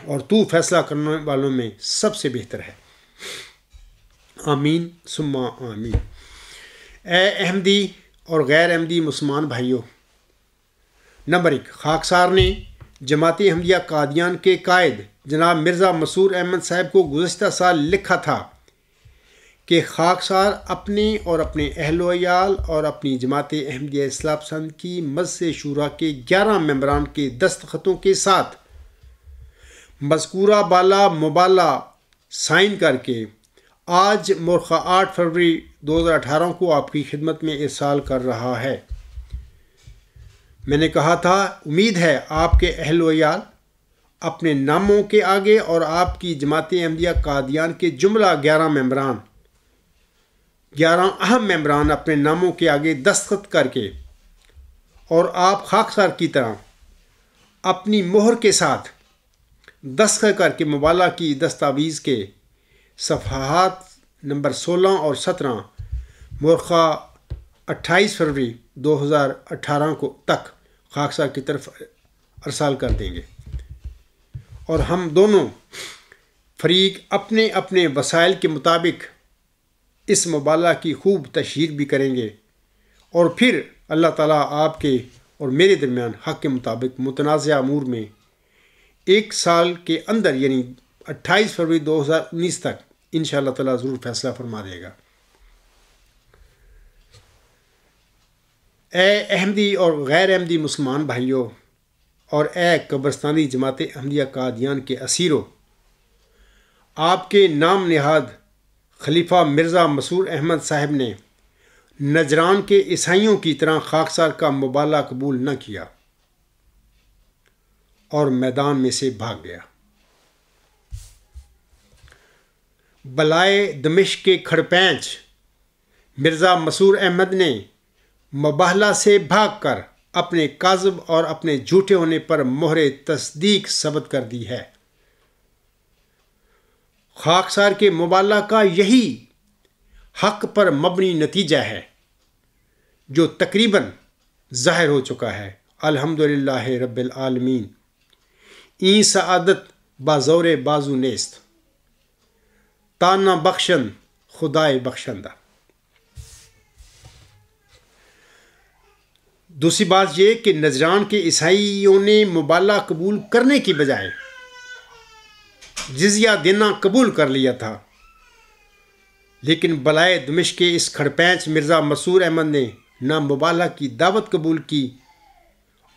اور تو فیصلہ کرنے والوں میں سب سے بہتر ہے۔ آمین ثم آمین۔ اے احمدی اور غیر احمدی مسلمان بھائیوں، نمبر 1، خاکسار نے جماعت احمدیہ قادیان کے قائد جناب مرزا مسرور احمد صاحب کو گزشتہ سال لکھا تھا کہ خاکسار اپنے اور اپنے اہل و عیال اور اپنی جماعت احمدیہ اصلاح پسند کی مجلس شورا کے 11 ممبران کے دستخطوں کے ساتھ مذکورہ بالا مبالغہ سائن کر کے آج مورخہ 8 فروری 2018 کو آپ کی خدمت میں ارسال کر رہا ہے۔ میں نے کہا تھا امید ہے آپ کے اہل و عیال اپنے ناموں کے آگے اور آپ کی جماعت احمدیہ قادیان کے جملہ 11 اہم ممبران اپنے ناموں کے آگے دستخط کر کے اور آپ خاکسار کی طرح اپنی مہر کے ساتھ دستخط کر کے مبالغہ کی دستاویز کے صفحات نمبر 16 اور 17 مورخہ 28 فروری 2018 کو تک خاکسار کی طرف ارسال کر دیں گے، اور ہم دونوں فریق اپنے اپنے وسائل کے مطابق اس مبالغہ کی خوب تشہیر بھی کریں گے، اور پھر اللہ تعالیٰ آپ کے اور میرے درمیان حق کے مطابق متنازع امور میں 1 سال کے اندر یعنی 28 فروری 2019 تک انشاءاللہ تعالیٰ ضرور فیصلہ فرما دے گا۔ اے احمدی اور غیر احمدی مسلمان بھائیوں، اور اے قبرستانی جماعت احمدیہ قادیان کے اسیروں، آپ کے نام نہاد خلیفہ مرزا مسرور احمد صاحب نے نجران کے عیسائیوں کی طرح خاکسار کا مبالغہ قبول نہ کیا اور میدان میں سے بھاگ گیا۔ بلائے دمشق کے کھڑپینچ مرزا مسرور احمد نے مباہلہ سے بھاگ کر اپنے کاذب اور اپنے جھوٹے ہونے پر مہر تصدیق ثبت کر دی ہے۔ خاکسار کے مبالغہ کا یہی حق پر مبنی نتیجہ ہے جو تقریباً ظاہر ہو چکا ہے۔ الحمدللہ رب العالمین، این سعادت بازور بازو نیست، تانا بخشن خدائے بخشندہ۔ دوسری بات یہ کہ نجران کے عیسائیوں نے مبالغہ قبول کرنے کی بجائے جزیہ دینا قبول کر لیا تھا، لیکن بلائے دمشق کے اس کھڑپینچ مرزا مسرور احمد نے نہ مبالغہ کی دعوت قبول کی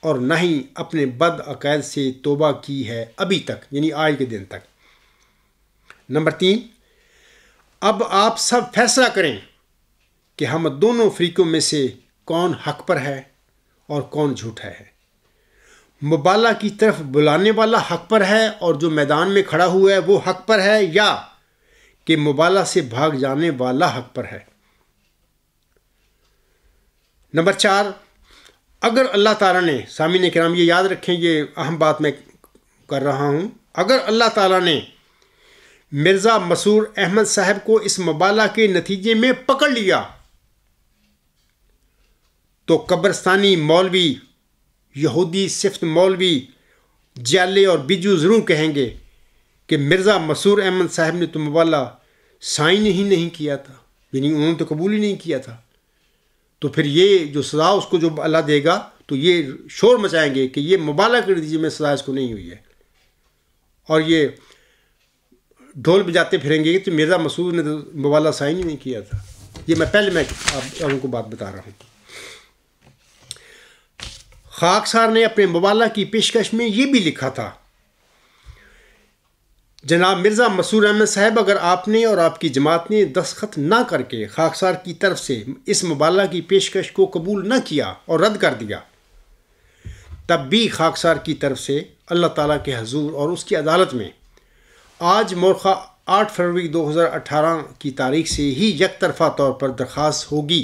اور نہ ہی اپنے بد عقائد سے توبہ کی ہے ابھی تک، یعنی آج کے دن تک۔ نمبر 3، اب آپ سب فیصلہ کریں کہ ہم دونوں فریقوں میں سے کون حق پر ہے اور کون جھوٹا ہے، مبالغہ کی طرف بلانے والا حق پر ہے اور جو میدان میں کھڑا ہوا ہے وہ حق پر ہے، یا کہ مبالغہ سے بھاگ جانے والا حق پر ہے۔ نمبر 4، اگر اللہ تعالیٰ نے، سامعین کرام یہ یاد رکھیں، یہ اہم بات میں کر رہا ہوں، اگر اللہ تعالیٰ نے مرزا مسرور احمد صاحب کو اس مبالغہ کے نتیجے میں پکڑ لیا تو قبرستانی مولوی، یہودی صفت مولوی، جالے اور بجو ضرور کہیں گے کہ مرزا مسرور احمد صاحب نے تو مبالغہ سائن ہی نہیں کیا تھا، یعنی انہوں نے تو قبول ہی نہیں کیا تھا، تو پھر یہ جو سزا اس کو جو اللہ دے گا تو یہ شور مچائیں گے کہ یہ مبالغہ کے نتیجے میں سزا اس کو نہیں ہوئی ہے، اور یہ ڈھول بجاتے پھریں گے تو مرزا مسرور نے تو مبالغہ سائن ہی نہیں کیا تھا۔ یہ میں آپ کو بات بتا رہا ہوں۔ خاکسار نے اپنے مبالغہ کی پیشکش میں یہ بھی لکھا تھا: جناب مرزا مسرور احمد صاحب، اگر آپ نے اور آپ کی جماعت نے دستخط نہ کر کے خاکسار کی طرف سے اس مبالغہ کی پیشکش کو قبول نہ کیا اور رد کر دیا، تب بھی خاکسار کی طرف سے اللہ تعالیٰ کے حضور اور اس کی عدالت میں آج مورخہ 8 فروری 2018 کی تاریخ سے ہی یک طرفہ طور پر درخواست ہوگی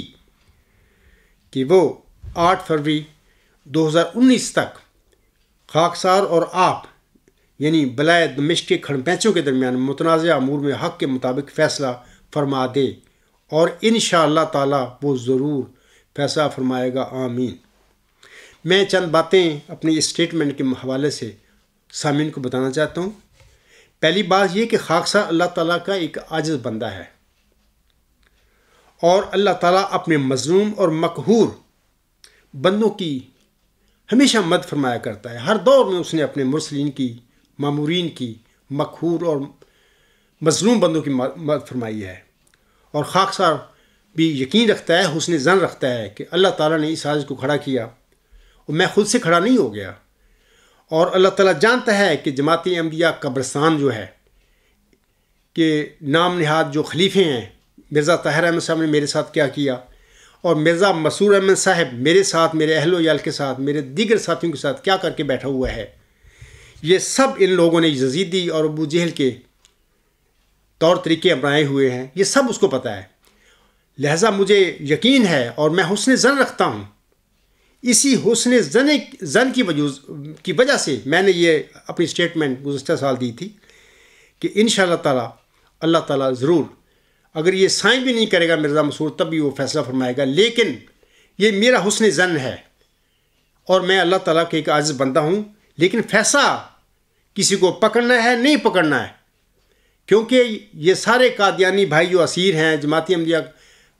کہ وہ 8 فروری 2019 تک خاکسار اور آپ یعنی بلائے دمشق کے کھڑ پینچوں کے درمیان متنازع امور میں حق کے مطابق فیصلہ فرما دے، اور انشاءاللہ تعالی وہ ضرور فیصلہ فرمائے گا، آمین۔ میں چند باتیں اپنی اسٹیٹمنٹ کے حوالے سے سامعین کو بتانا چاہتا ہوں۔ پہلی بات یہ کہ خاکسار اللہ تعالیٰ کا ایک عاجز بندہ ہے، اور اللہ تعالیٰ اپنے مظلوم اور مقہور بندوں کی ہمیشہ مدد فرمایا کرتا ہے۔ ہر دور میں اس نے اپنے مرسلین کی، مامورین کی، مقہور اور مظلوم بندوں کی مدد فرمائی ہے، اور خاکسار بھی یقین رکھتا ہے، حسن ظن رکھتا ہے کہ اللہ تعالیٰ نے اس عاجز کو کھڑا کیا اور میں خود سے کھڑا نہیں ہو گیا، اور اللہ تعالیٰ جانتا ہے کہ جماعت احمدیہ قبرستان جو ہے کہ نام نہاد جو خلیفے ہیں، مرزا طاہر احمد صاحب نے میرے ساتھ کیا کیا، اور مرزا مسرور احمد صاحب میرے ساتھ، میرے اہل و عیال کے ساتھ، میرے دیگر ساتھیوں کے ساتھ کیا کر کے بیٹھا ہوا ہے، یہ سب ان لوگوں نے یزیدی اور ابو جہل کے طور طریقے اپنائے ہوئے ہیں، یہ سب اس کو پتہ ہے۔ لہٰذا مجھے یقین ہے اور میں حسن ظن رکھتا ہوں، اسی حسن ظن کی وجہ سے میں نے یہ اپنی اسٹیٹمنٹ گزشتہ سال دی تھی کہ انشاءاللہ اللہ تعالیٰ ضرور، اگر یہ سائن بھی نہیں کرے گا مرزا مسرور تب بھی وہ فیصلہ فرمائے گا، لیکن یہ میرا حسن ظن ہے، اور میں اللہ تعالیٰ کے ایک عاجز بندہ ہوں، لیکن فیصلہ کسی کو پکڑنا ہے نہیں پکڑنا ہے، کیونکہ یہ سارے قادیانی بھائی جو اسیر ہیں، جماعت احمدیہ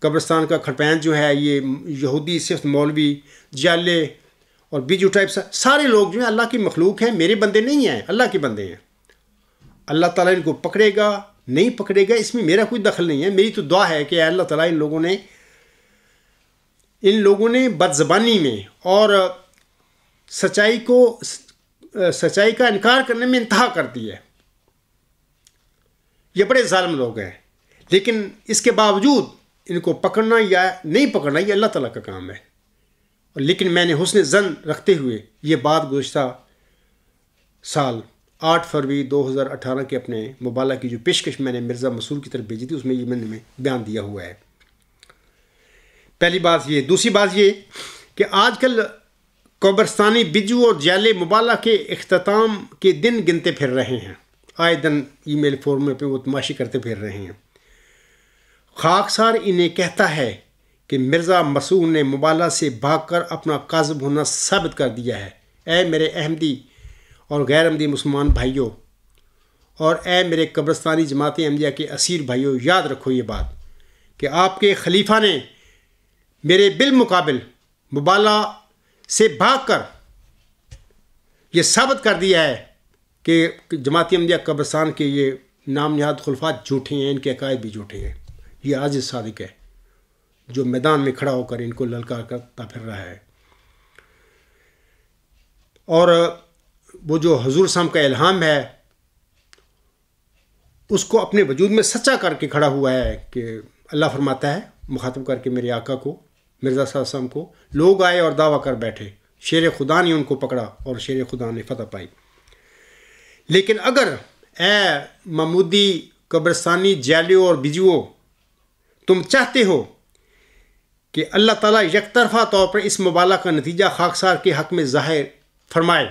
قبرستان کا کھڑپین جو ہے، یہ یہودی صفت مولوی جالے اور بیجو ٹائپ سارے لوگ جو ہیں اللہ کی مخلوق ہیں، میرے بندے نہیں ہیں، اللہ کے بندے ہیں۔ اللہ تعالیٰ ان کو پکڑے گا نہیں پکڑے گا اس میں میرا کوئی دخل نہیں ہے، میری تو دعا ہے کہ اے اللہ تعالیٰ ان لوگوں نے بد زبانی میں اور سچائی کا انکار کرنے میں انتہا کر دی ہے، یہ بڑے ظالم لوگ ہیں، لیکن اس کے باوجود ان کو پکڑنا یا نہیں پکڑنا یہ اللہ تعالیٰ کا کام ہے، لیکن میں نے حسن ظن رکھتے ہوئے یہ بات گزشتہ سال 8 فروری 2018 کے اپنے مبالغہ کی جو پیشکش میں نے مرزا مسرور کی طرف بھیجی تھی اس میں یہ میں نے بیان دیا ہوا ہے۔ پہلی بات یہ۔ دوسری بات یہ کہ آج کل قبرستانی بجو اور جالے مبالغہ کے اختتام کے دن گنتے پھر رہے ہیں، آئے دن ای میل فورم پہ وہ تماشی کرتے پھر رہے ہیں۔ خاکسار انہیں کہتا ہے کہ مرزا مسرور نے مبالغہ سے بھاگ کر اپنا کاذب ہونا ثابت کر دیا ہے۔ اے میرے احمدی اور غیر احمدی مسلمان بھائیوں، اور اے میرے قبرستانی جماعت احمدیہ کے اسیر بھائیوں، یاد رکھو یہ بات کہ آپ کے خلیفہ نے میرے بالمقابل مبالغہ سے بھاگ کر یہ ثابت کر دیا ہے کہ جماعت احمدیہ قبرستان کے یہ نام نہاد خلفات جھوٹے ہیں، ان کے عقائد بھی جھوٹے ہیں۔ یہ عاجز صادق ہے جو میدان میں کھڑا ہو کر ان کو للکار کرتا پھر رہا ہے، اور وہ جو حضور صاحب کا الہام ہے اس کو اپنے وجود میں سچا کر کے کھڑا ہوا ہے کہ اللہ فرماتا ہے مخاطب کر کے میرے آقا کو، مرزا صاحب وسلم کو، لوگ آئے اور دعویٰ کر بیٹھے، شیر خدا نے ان کو پکڑا اور شیر خدا نے فتح پائی۔ لیکن اگر اے محمودی قبرستانی جالیوں اور بجوؤں تم چاہتے ہو کہ اللہ تعالیٰ یک طرفہ طور پر اس مبالغہ کا نتیجہ خاکسار کے حق میں ظاہر فرمائے،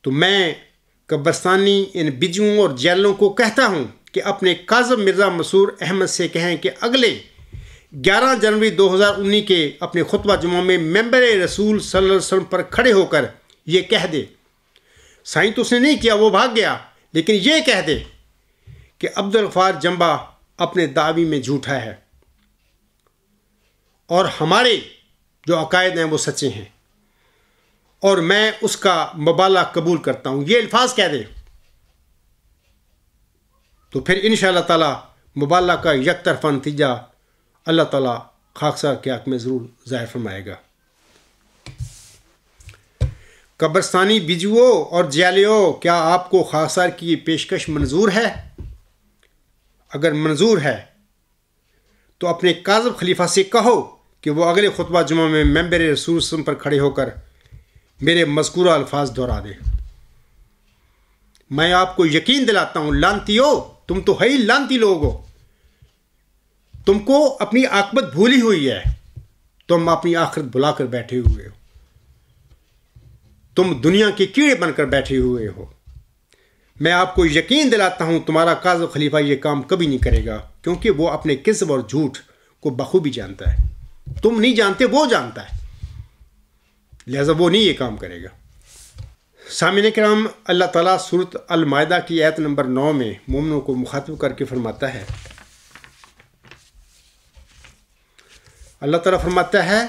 تو میں قبرستانی ان بجوؤں اور جیلوں کو کہتا ہوں کہ اپنے کاظم مرزا مسرور احمد سے کہیں کہ اگلے 11 جنوری 2019 کے اپنے خطبہ جمعہ میں ممبر رسول صلی اللہ علیہ وسلم پر کھڑے ہو کر یہ کہہ دے، سائن تو اس نے نہیں کیا، وہ بھاگ گیا، لیکن یہ کہہ دے کہ عبدالغفار جنبا اپنے دعوی میں جھوٹا ہے اور ہمارے جو عقائد ہیں وہ سچے ہیں، اور میں اس کا مبالغہ قبول کرتا ہوں، یہ الفاظ کہہ دے، تو پھر انشاءاللہ تعالی مبالغہ کا یک طرفہ نتیجہ اللہ تعالیٰ خاکسار کے حق میں ضرور ظاہر فرمائے گا۔ قبرستانی بجوؤ اور جیلیو، کیا آپ کو خاکسار کی یہ پیشکش منظور ہے؟ اگر منظور ہے تو اپنے کاذب خلیفہ سے کہو کہ وہ اگلے خطبہ جمعہ میں ممبر رسول وسلم پر کھڑے ہو کر میرے مذکورہ الفاظ دہرا دے۔ میں آپ کو یقین دلاتا ہوں لانتیو، تم تو ہے ہی لانتی لوگ ہو، تم کو اپنی عاقبت بھولی ہوئی ہے، تم اپنی آخرت بھلا کر بیٹھے ہوئے ہو، تم دنیا کے کیڑے بن کر بیٹھے ہوئے ہو۔ میں آپ کو یقین دلاتا ہوں تمہارا کاذب خلیفہ یہ کام کبھی نہیں کرے گا، کیونکہ وہ اپنے کذب اور جھوٹ کو بخوبی جانتا ہے۔ تم نہیں جانتے، وہ جانتا ہے، لہذا وہ نہیں یہ کام کرے گا۔ سامعین کرام، اللہ تعالیٰ سورۃ المائدہ کی آیت نمبر 9 میں مومنوں کو مخاطب کر کے فرماتا ہے، اللہ تعالیٰ فرماتا ہے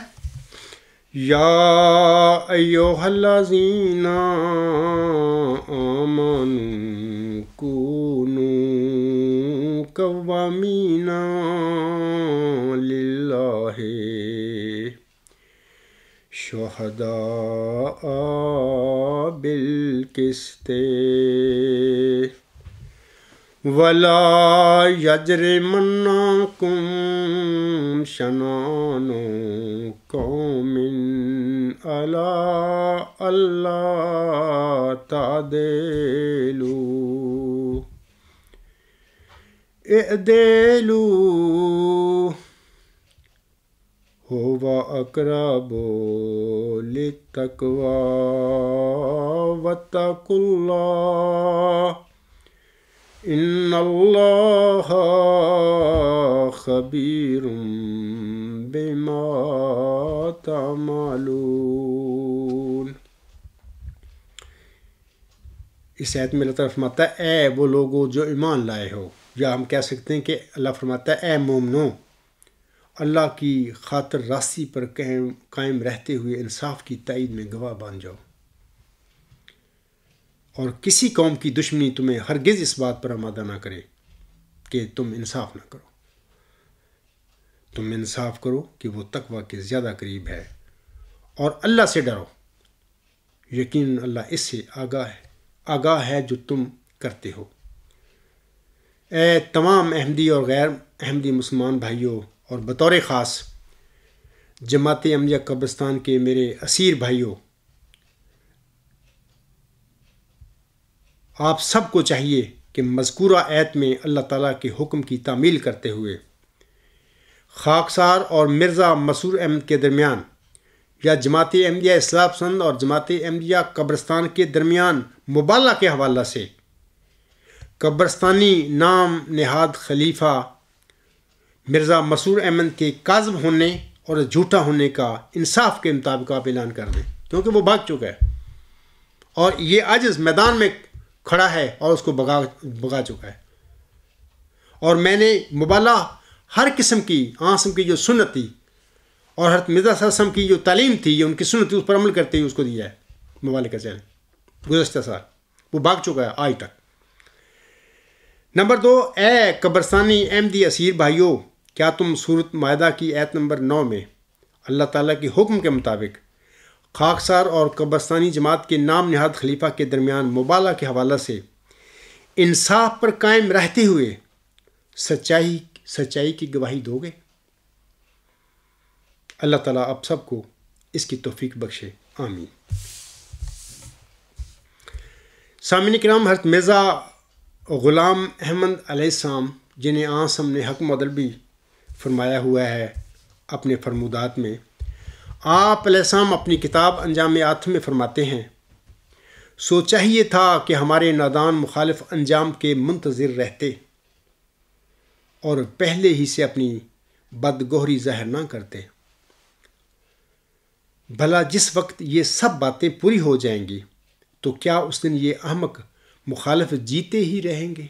یا ایھا الذین آمنوا کونوا قوامین للہ شہداء بالقسط ولا یجرمنکم شنآن قوم علی الا تعدلوا اعدلوا هو اقرب للتقوی واتقوا اللہ ان اللہ خبیر بما تعملون۔ اس آیت میں اللہ تعالیٰ فرماتا ہے اے وہ لوگوں جو ایمان لائے ہو، یا ہم کہہ سکتے ہیں کہ اللہ فرماتا ہے اے مومنو، اللہ کی خاطر راستی پر قائم رہتے ہوئے انصاف کی تائید میں گواہ بن جاؤ، اور کسی قوم کی دشمنی تمہیں ہرگز اس بات پر آمادہ نہ کرے کہ تم انصاف نہ کرو۔ تم انصاف کرو کہ وہ تقوی کے زیادہ قریب ہے، اور اللہ سے ڈرو، یقیناً اللہ اس سے آگاہ ہے جو تم کرتے ہو۔ اے تمام احمدی اور غیر احمدی مسلمان بھائیوں، اور بطور خاص جماعت احمدیہ قبرستان کے میرے اسیر بھائیوں، آپ سب کو چاہیے کہ مذکورہ آیت میں اللہ تعالیٰ کے حکم کی تعمیل کرتے ہوئے خاکسار اور مرزا مسرور احمد کے درمیان، یا جماعت احمدیہ اصلاح پسند اور جماعت احمدیہ قبرستان کے درمیان مبالغہ کے حوالہ سے قبرستانی نام نہاد خلیفہ مرزا مسرور احمد کے کاذب ہونے اور جھوٹا ہونے کا انصاف کے مطابق آپ اعلان کر دیں، کیونکہ وہ بھاگ چکا ہے اور یہ عاجز میدان میں کھڑا ہے اور اس کو بھگا چکا ہے۔ اور میں نے مبالغہ ہر قسم کی جو سنت تھی اور حضرت مرزا صلی اللہ علیہ وسلم کی جو تعلیم تھی، یہ ان کی سنت تھی، اس پر عمل کرتے ہوئے اس کو دیا ہے مبالغہ کا چیلنج گزشتہ سال، وہ بھاگ چکا ہے آج تک۔ نمبر 2، اے قبرستانی احمدی اسیر بھائیوں، کیا تم سورۃ مائدہ کی آیت نمبر 9 میں اللہ تعالیٰ کے حکم کے مطابق خاکسار اور قبرستانی جماعت کے نام نہاد خلیفہ کے درمیان مبالغہ کے حوالہ سے انصاف پر قائم رہتے ہوئے سچائی کی گواہی دو گے؟ اللہ تعالیٰ آپ سب کو اس کی توفیق بخشے، آمین۔ سامعین کرام، حضرت مرزا غلام احمد علیہ السلام، جنہیں آسم نے حکم عدل بھی فرمایا ہوا ہے اپنے فرمودات میں، آپ علیہ السلام اپنی کتاب انجام آتم میں فرماتے ہیں، سو چاہیے تھا کہ ہمارے نادان مخالف انجام کے منتظر رہتے اور پہلے ہی سے اپنی بدگوہری ظاہر نہ کرتے، بھلا جس وقت یہ سب باتیں پوری ہو جائیں گی تو کیا اس دن یہ احمق مخالف جیتے ہی رہیں گے؟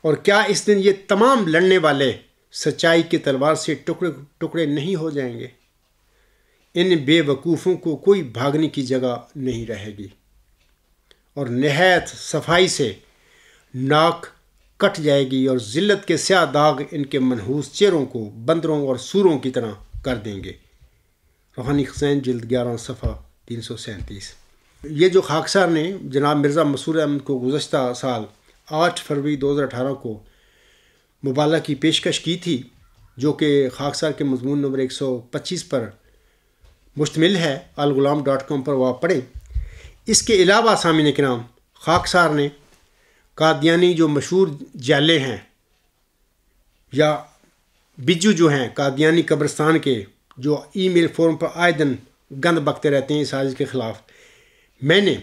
اور کیا اس دن یہ تمام لڑنے والے سچائی کی تلوار سے ٹکڑے نہیں ہو جائیں گے؟ ان بے وقوفوں کو کوئی بھاگنے کی جگہ نہیں رہے گی، اور نہایت صفائی سے ناک کٹ جائے گی، اور ذلت کے سیاہ داغ ان کے منحوس چہروں کو بندروں اور سوروں کی طرح کر دیں گے۔ روحانی خزائن جلد 11 صفحہ 337۔ یہ جو خاکسار نے جناب مرزا مسرور احمد کو گزشتہ سال 8 فروری 2018 کو مبالغہ کی پیشکش کی تھی، جو کہ خاکسار کے مضمون نمبر 125 پر مشتمل ہے، alghulam.com پر وہ آپ پڑھیں۔ اس کے علاوہ سامعین کرام، خاکسار نے قادیانی جو مشہور جالے ہیں یا بجو جو ہیں قادیانی قبرستان کے، جو ای میل فورم پر آئے دن گند بکتے رہتے ہیں اس سازش کے خلاف، میں نے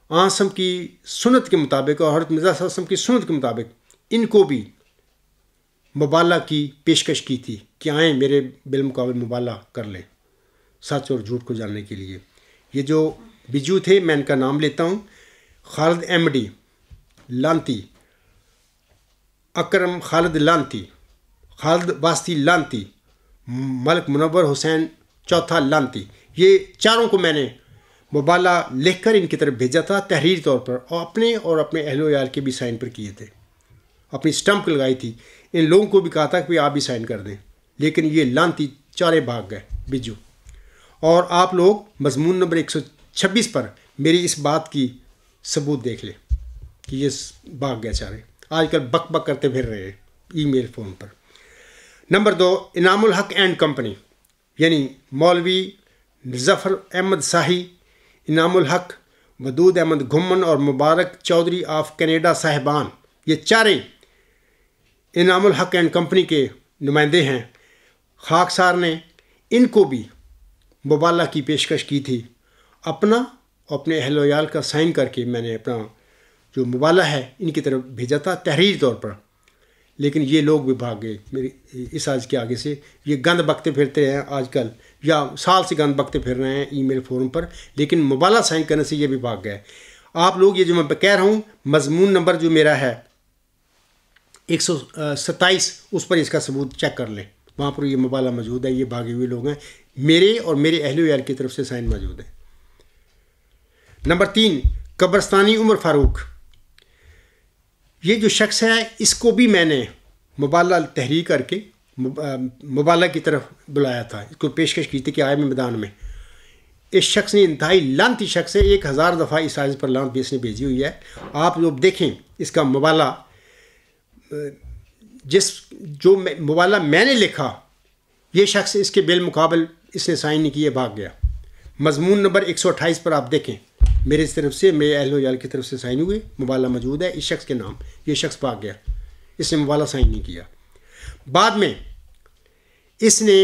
آنسم کی سنت کے مطابق اور حضرت مرزا صلی اللہ علیہ وسلم کی سنت کے مطابق ان کو بھی مبالغہ کی پیشکش کی تھی کہ آئیں میرے بالمقابل مبالغہ کر لیں سچ اور جھوٹ کو جاننے کے لیے۔ یہ جو بجو تھے، میں ان کا نام لیتا ہوں: خالد احمدی لانتی، اکرم خالد لانتی، خالد واسطی لانتی، ملک منور حسین چوتھا لانتی۔ یہ چاروں کو میں نے مبالغہ لکھ کر ان کی طرف بھیجا تھا تحریری طور پر، اور اپنے اہل و عیال کے بھی سائن پر کیے تھے، اپنی سٹمپ لگائی تھی۔ ان لوگوں کو بھی کہا تھا کہ آپ بھی سائن کر دیں، لیکن یہ لانتی چارے بھاگ گئے بجو۔ اور آپ لوگ مضمون نمبر 126 پر میری اس بات کی ثبوت دیکھ لیں کہ یہ بھاگ گئے چارے، آج کل بک بک کرتے پھر رہے ہیں ای میل فون پر۔ نمبر 2، انعام الحق اینڈ کمپنی، یعنی مولوی ظفر احمد شاہی، انعام الحق، ودود احمد گھمن اور مبارک چودھری آف کینیڈا صاحبان، یہ چارے انعام الحق اینڈ کمپنی کے نمائندے ہیں۔ خاکسار نے ان کو بھی مبالغہ کی پیشکش کی تھی، اپنا اور اپنے اہل و عیال کا سائن کر کے میں نے اپنا جو مبالغہ ہے ان کی طرف بھیجا تھا تحریری طور پر، لیکن یہ لوگ بھی بھاگ گئے میری اس آج کے آگے سے۔ یہ گند بکتے پھرتے ہیں آج کل، یا سال سے گند بکتے پھر رہے ہیں ای میل فورم پر، لیکن مبالغہ سائن کرنے سے یہ بھی بھاگ گئے۔ آپ لوگ یہ جو میں کہہ رہا ہوں، مضمون نمبر جو میرا ہے 127، اس پر اس کا ثبوت چیک کر لیں، وہاں پر یہ مبالغہ موجود ہے، یہ بھاگے ہوئے لوگ ہیں، میرے اور میرے اہل و عیال کی طرف سے سائن موجود ہے۔ نمبر 3، قبرستانی عمر فاروق، یہ جو شخص ہے اس کو بھی میں نے مبالغہ تحریر کر کے مبالغہ کی طرف بلایا تھا، اس کو پیشکش کی تھی کہ آئے میدان میں۔ اس شخص نے انتہائی لانتی شخص ہے، 1000 دفعہ اس سازش پر لانت بھی اس نے بھیجی ہوئی ہے۔ آپ لوگ دیکھیں اس کا مبالغہ، جو مبالغہ میں نے لکھا، یہ شخص اس کے بالمقابل اس نے سائن نہیں کیے، بھاگ گیا۔ مضمون نمبر 128 پر آپ دیکھیں، میرے طرف سے، میرے اہل و عیال کی طرف سے سائن ہوئے، مبالغہ موجود ہے اس شخص کے نام، یہ شخص بھاگ گیا، اس نے مبالغہ سائن نہیں کیا۔ بعد میں اس نے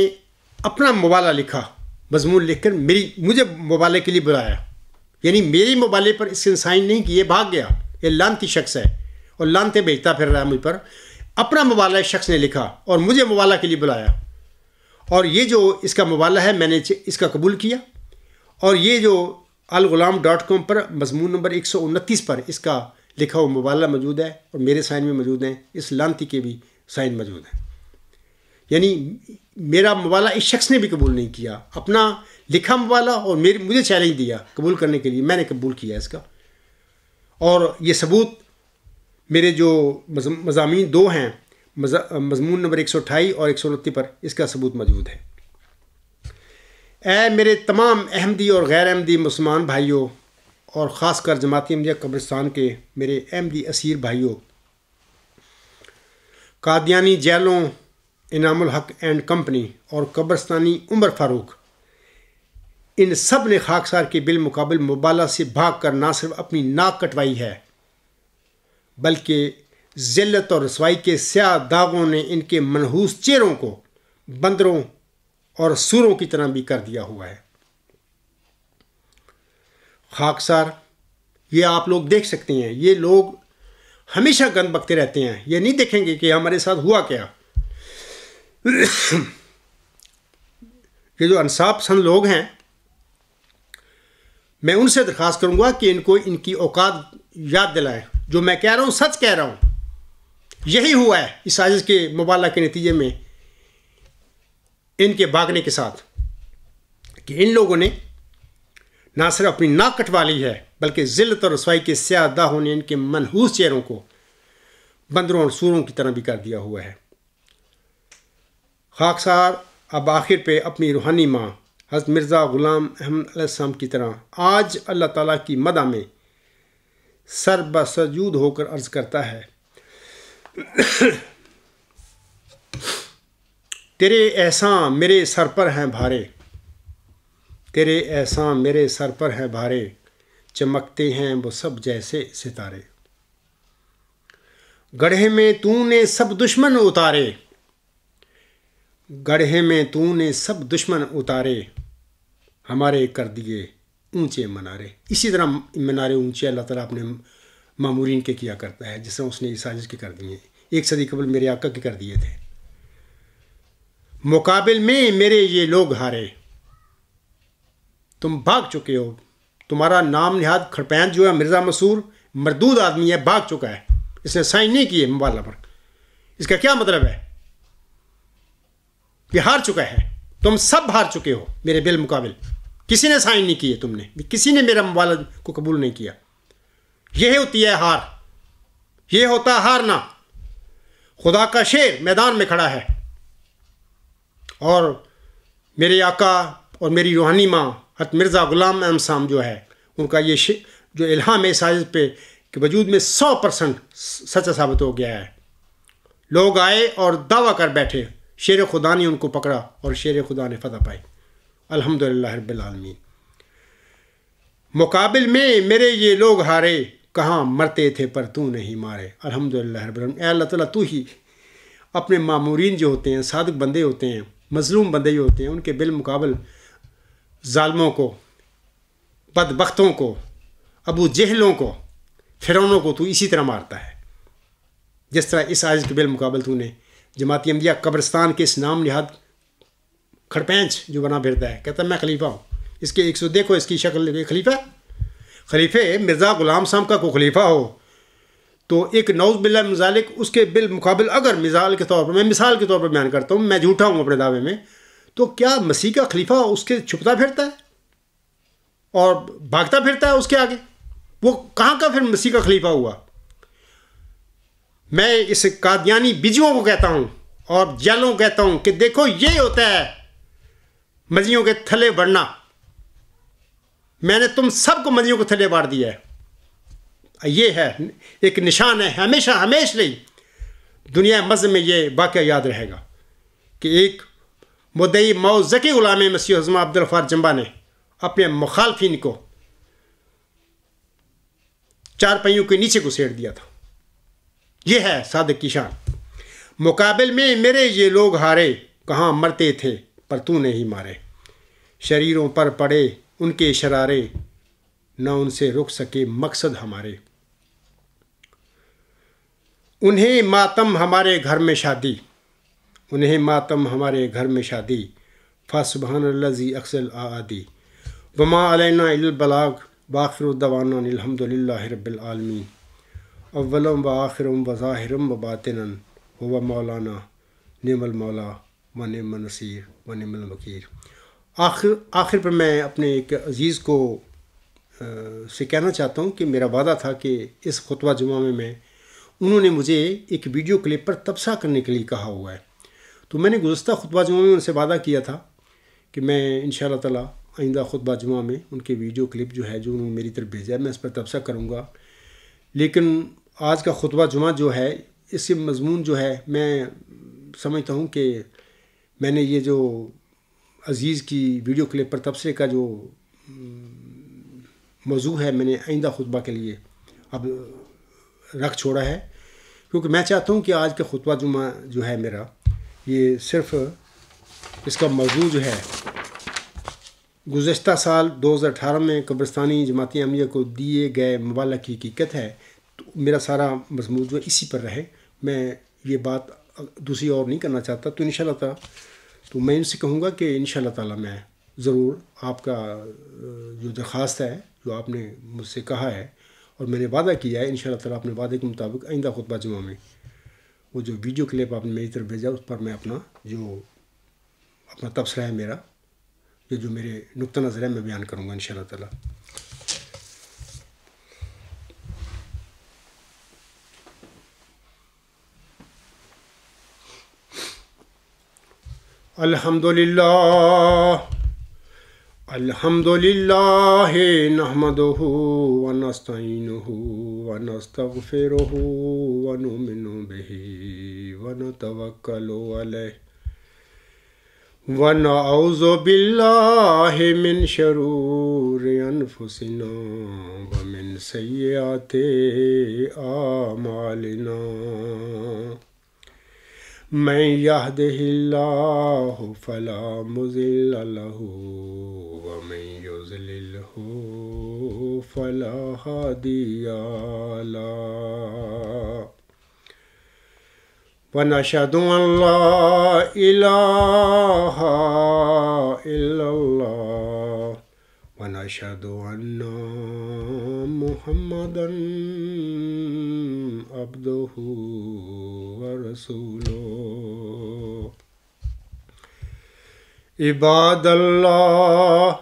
اپنا مبالغہ لکھا، مضمون لکھ کر مجھے مبالغے کے لیے بلایا، یعنی میری مبالغے پر اس نے سائن نہیں کیے، بھاگ گیا۔ یہ لانتی شخص ہے اور لانتے بھیجتا پھر رہا ہے مجھ پر۔ اپنا مبالغہ اس شخص نے لکھا اور مجھے مبالغہ کے لیے بلایا، اور یہ جو اس کا مبالغہ ہے میں نے اس کا قبول کیا، اور یہ جو alghulam.com پر مضمون نمبر 129 پر اس کا لکھا ہوا مبالغہ موجود ہے، اور میرے سائن میں موجود ہیں، اس لانتی کے بھی سائن موجود ہیں۔ یعنی میرا مبالغہ اس شخص نے بھی قبول نہیں کیا، اپنا لکھا مبالغہ، اور مجھے چیلنج دیا قبول کرنے کے لیے، میں نے قبول کیا اس کا۔ اور یہ ثبوت میرے جو مضامین 2 ہیں، مضمون نمبر 128 اور 129 پر اس کا ثبوت موجود ہے۔ اے میرے تمام احمدی اور غیر احمدی مسلمان بھائیوں، اور خاص کر جماعت احمدیہ قبرستان کے میرے احمدی اسیر بھائیوں، قادیانی جیلوں، انعام الحق اینڈ کمپنی اور قبرستانی عمر فاروق، ان سب نے خاکسار کے بالمقابل مبالغہ سے بھاگ کر نہ صرف اپنی ناک کٹوائی ہے، بلکہ ذلت اور رسوائی کے سیاہ داغوں نے ان کے منحوس چہروں کو بندروں اور سوروں کی طرح بھی کر دیا ہوا ہے۔ خاکسار، یہ آپ لوگ دیکھ سکتے ہیں، یہ لوگ ہمیشہ گند بکتے رہتے ہیں، یہ نہیں دیکھیں گے کہ ہمارے ساتھ ہوا کیا۔ یہ جو انصاف پسند لوگ ہیں، میں ان سے درخواست کروں گا کہ ان کو ان کی اوقات یاد دلائیں۔ جو میں کہہ رہا ہوں سچ کہہ رہا ہوں، یہی ہوا ہے اس سازش کے مبالغہ کے نتیجے میں ان کے بھاگنے کے ساتھ، کہ ان لوگوں نے نہ صرف اپنی ناک کٹوا لی ہے، بلکہ ذلت اور رسوائی کے سیاہ داغوں نے ان کے منحوس چہروں کو بندروں اور سوروں کی طرح بھی کر دیا ہوا ہے۔ خاکسار اب آخر پہ اپنی روحانی ماں حضرت مرزا غلام احمد علیہ السلام کی طرح آج اللہ تعالیٰ کی مدح میں سر بسجود ہو کر عرض کرتا ہے، تیرے احسان میرے سر پر ہیں بھارے، تیرے احسان میرے سر پر ہیں بھارے، چمکتے ہیں وہ سب جیسے ستارے، گڑھے میں تو نے سب دشمن اتارے، گڑھے میں تو نے سب دشمن اتارے، ہمارے کر دیے اونچے منارے۔ اسی طرح منارے اونچے اللہ تعالیٰ اپنے مامورین کے کیا کرتا ہے، جس طرح اس نے سازش کے کر دیے، 1 صدی قبل میرے آقا کے کر دیے تھے۔ مقابل میں میرے یہ لوگ ہارے، تم بھاگ چکے ہو، تمہارا نام نہاد کھڑپین جو ہے مرزا مسرور مردود آدمی ہے، بھاگ چکا ہے، اس نے سائن نہیں کیے موالہ پر۔ اس کا کیا مطلب ہے؟ یہ ہار چکا ہے، تم سب ہار چکے ہو میرے بالمقابل، کسی نے سائن نہیں کیے، تم نے کسی نے میرا موالہ کو قبول نہیں کیا۔ یہ ہوتی ہے ہار، یہ ہوتا ہے ہارنا۔ خدا کا شیر میدان میں کھڑا ہے اور میرے آقا اور میری روحانی ماں حضرت مرزا غلام احمد صاحب جو ہے، ان کا یہ جو الہام ہے سازش پہ کہ وجود میں 100% سچا ثابت ہو گیا ہے۔ لوگ آئے اور دعویٰ کر بیٹھے، شیر خدا نے ان کو پکڑا اور شیر خدا نے فتح پائی، الحمدللہ رب العالمین۔ مقابل میں میرے یہ لوگ ہارے، کہاں مرتے تھے پر تو نہیں مارے، الحمدللہ رب العالمین۔ اے اللہ تعالیٰ تو ہی اپنے مامورین جو ہوتے ہیں، صادق بندے ہوتے ہیں، مظلوم بندے جو ہوتے ہیں، ان کے بالمقابل ظالموں کو، بدبختوں کو، ابو جہلوں کو، فرعونوں کو تو اسی طرح مارتا ہے، جس طرح اس آیت کے بالمقابل تو نے جماعتی احمدیہ قبرستان کے اس نام نہاد کھڑپینچ جو بنا پھرتا ہے، کہتا ہے میں خلیفہ ہوں، اس کے 100 دیکھو اس کی شکل، خلیفہ خلیفہ مرزا غلام صاحب کا کوئی خلیفہ ہو تو ایک نعوذ باللہ من ذالک اس کے بالمقابل اگر مثال کے طور پر، میں مثال کے طور پر بیان کرتا ہوں، میں جھوٹا ہوں اپنے دعوے میں، تو کیا مسیح کا خلیفہ اس کے چھپتا پھرتا ہے اور بھاگتا پھرتا ہے اس کے آگے؟ وہ کہاں کا پھر مسیح کا خلیفہ ہوا؟ میں اس قادیانی بجوؤں کو کہتا ہوں اور جالوں کو کہتا ہوں کہ دیکھو یہ ہوتا ہے مزیوں کے تھلے بڑھنا۔ میں نے تم سب کو مزیوں کے تھلے باڑ دیا ہے، یہ ہے ایک نشان ہے، ہمیشہ لیے دنیا مذہب میں یہ واقعہ یاد رہے گا کہ ایک مدعی موت ذکی غلام مسیح اعظم عبدالغفار جمبا نے اپنے مخالفین کو 4 پہیوں کے نیچے گھسیٹ دیا تھا۔ یہ ہے صادق کی شان۔ مقابل میں میرے یہ لوگ ہارے، کہاں مرتے تھے پر تو نہیں مارے، شریروں پر پڑے ان کے شرارے، نہ ان سے رک سکے مقصد ہمارے، انہیں ماتم ہمارے گھر میں شادی، انہیں ماتم ہمارے گھر میں شادی، فسبحان الذی اکسل آدی وما علینا الا البلاغ وآخر دعوانا الحمدللہ رب العالمین، اولم و آخرم و ظاہرم و باطنن هو مولانا نعم المولا و نعم النصیر و نعم الوکیل۔ آخر پر میں اپنے ایک عزیز کو سے کہنا چاہتا ہوں کہ میرا وعدہ تھا کہ اس خطبہ جمعہ میں انہوں نے مجھے ایک ویڈیو کلپ پر تبصرہ کرنے کے لیے کہا ہوا ہے، تو میں نے گزشتہ خطبہ جمعہ میں ان سے وعدہ کیا تھا کہ میں انشاءاللہ تعالی آئندہ خطبہ جمعہ میں ان کے ویڈیو کلپ جو ہے جو انہوں نے میری طرف بھیجا ہے میں اس پر تبصرہ کروں گا، لیکن آج کا خطبہ جمعہ جو ہے اس سے مضمون جو ہے میں سمجھتا ہوں کہ میں نے یہ جو عزیز کی ویڈیو کلپ پر تبصرے کا جو موضوع ہے میں نے آئندہ خطبہ کے لیے اب رکھ چھوڑا ہے، کیونکہ میں چاہتا ہوں کہ آج کا خطبہ جمعہ جو ہے میرا یہ صرف اس کا موضوع جو ہے گزشتہ سال 2018 میں قبرستانی جماعتی احمدیہ کو دیے گئے موالہ کی حقیقت ہے، تو میرا سارا مضمون جو ہے اسی پر رہے، میں یہ بات دوسری اور نہیں کرنا چاہتا، تو انشاءاللہ تعالی تو میں ان سے کہوں گا کہ انشاءاللہ تعالی میں ضرور آپ کا جو درخواست ہے جو آپ نے مجھ سے کہا ہے اور میں نے وعدہ کیا ہے انشاءاللہ تعالی اپنے وعدے کے مطابق آئندہ خطبہ جمعہ میں وہ جو ویڈیو کلپ آپ نے میری طرف بھیجا اس پر میں اپنا تبصرہ ہے میرا یہ جو میرے نقطہ نظر ہے میں بیان کروں گا انشاءاللہ تعالی۔ الحمدللہ الحمد للہ نحمدہ ونستعینہ ونستغفرہ ونؤمن بہ ونتوکل علیہ ونعوذ باللہ من شرور انفسنا ومن سیئات اعمالنا من یہدہ اللہ فلا مضل لہ ومن یضللہ فلا ہادی لہ ونشہد ان لا الہ الا اللہ ونشہد ان محمدا عبدہ ورسولہ عباد اللہ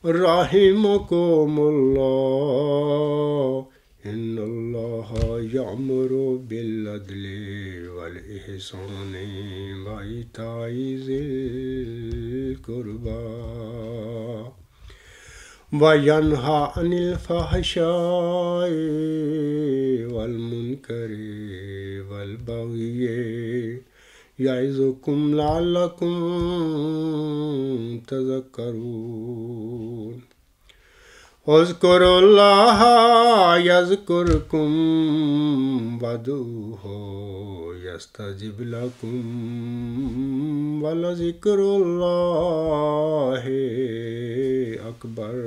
رحمکم اللہ ان اللہ یأمر بالعدل والإحسان وإیتاء ذی القربى وینہی عن الفحشاء والمنکر والبغی یعظکم لعلکم تذکرون اذکروا اللہ یذکرکم وادعوہ یستجب لکم ولذکر اللہ اکبر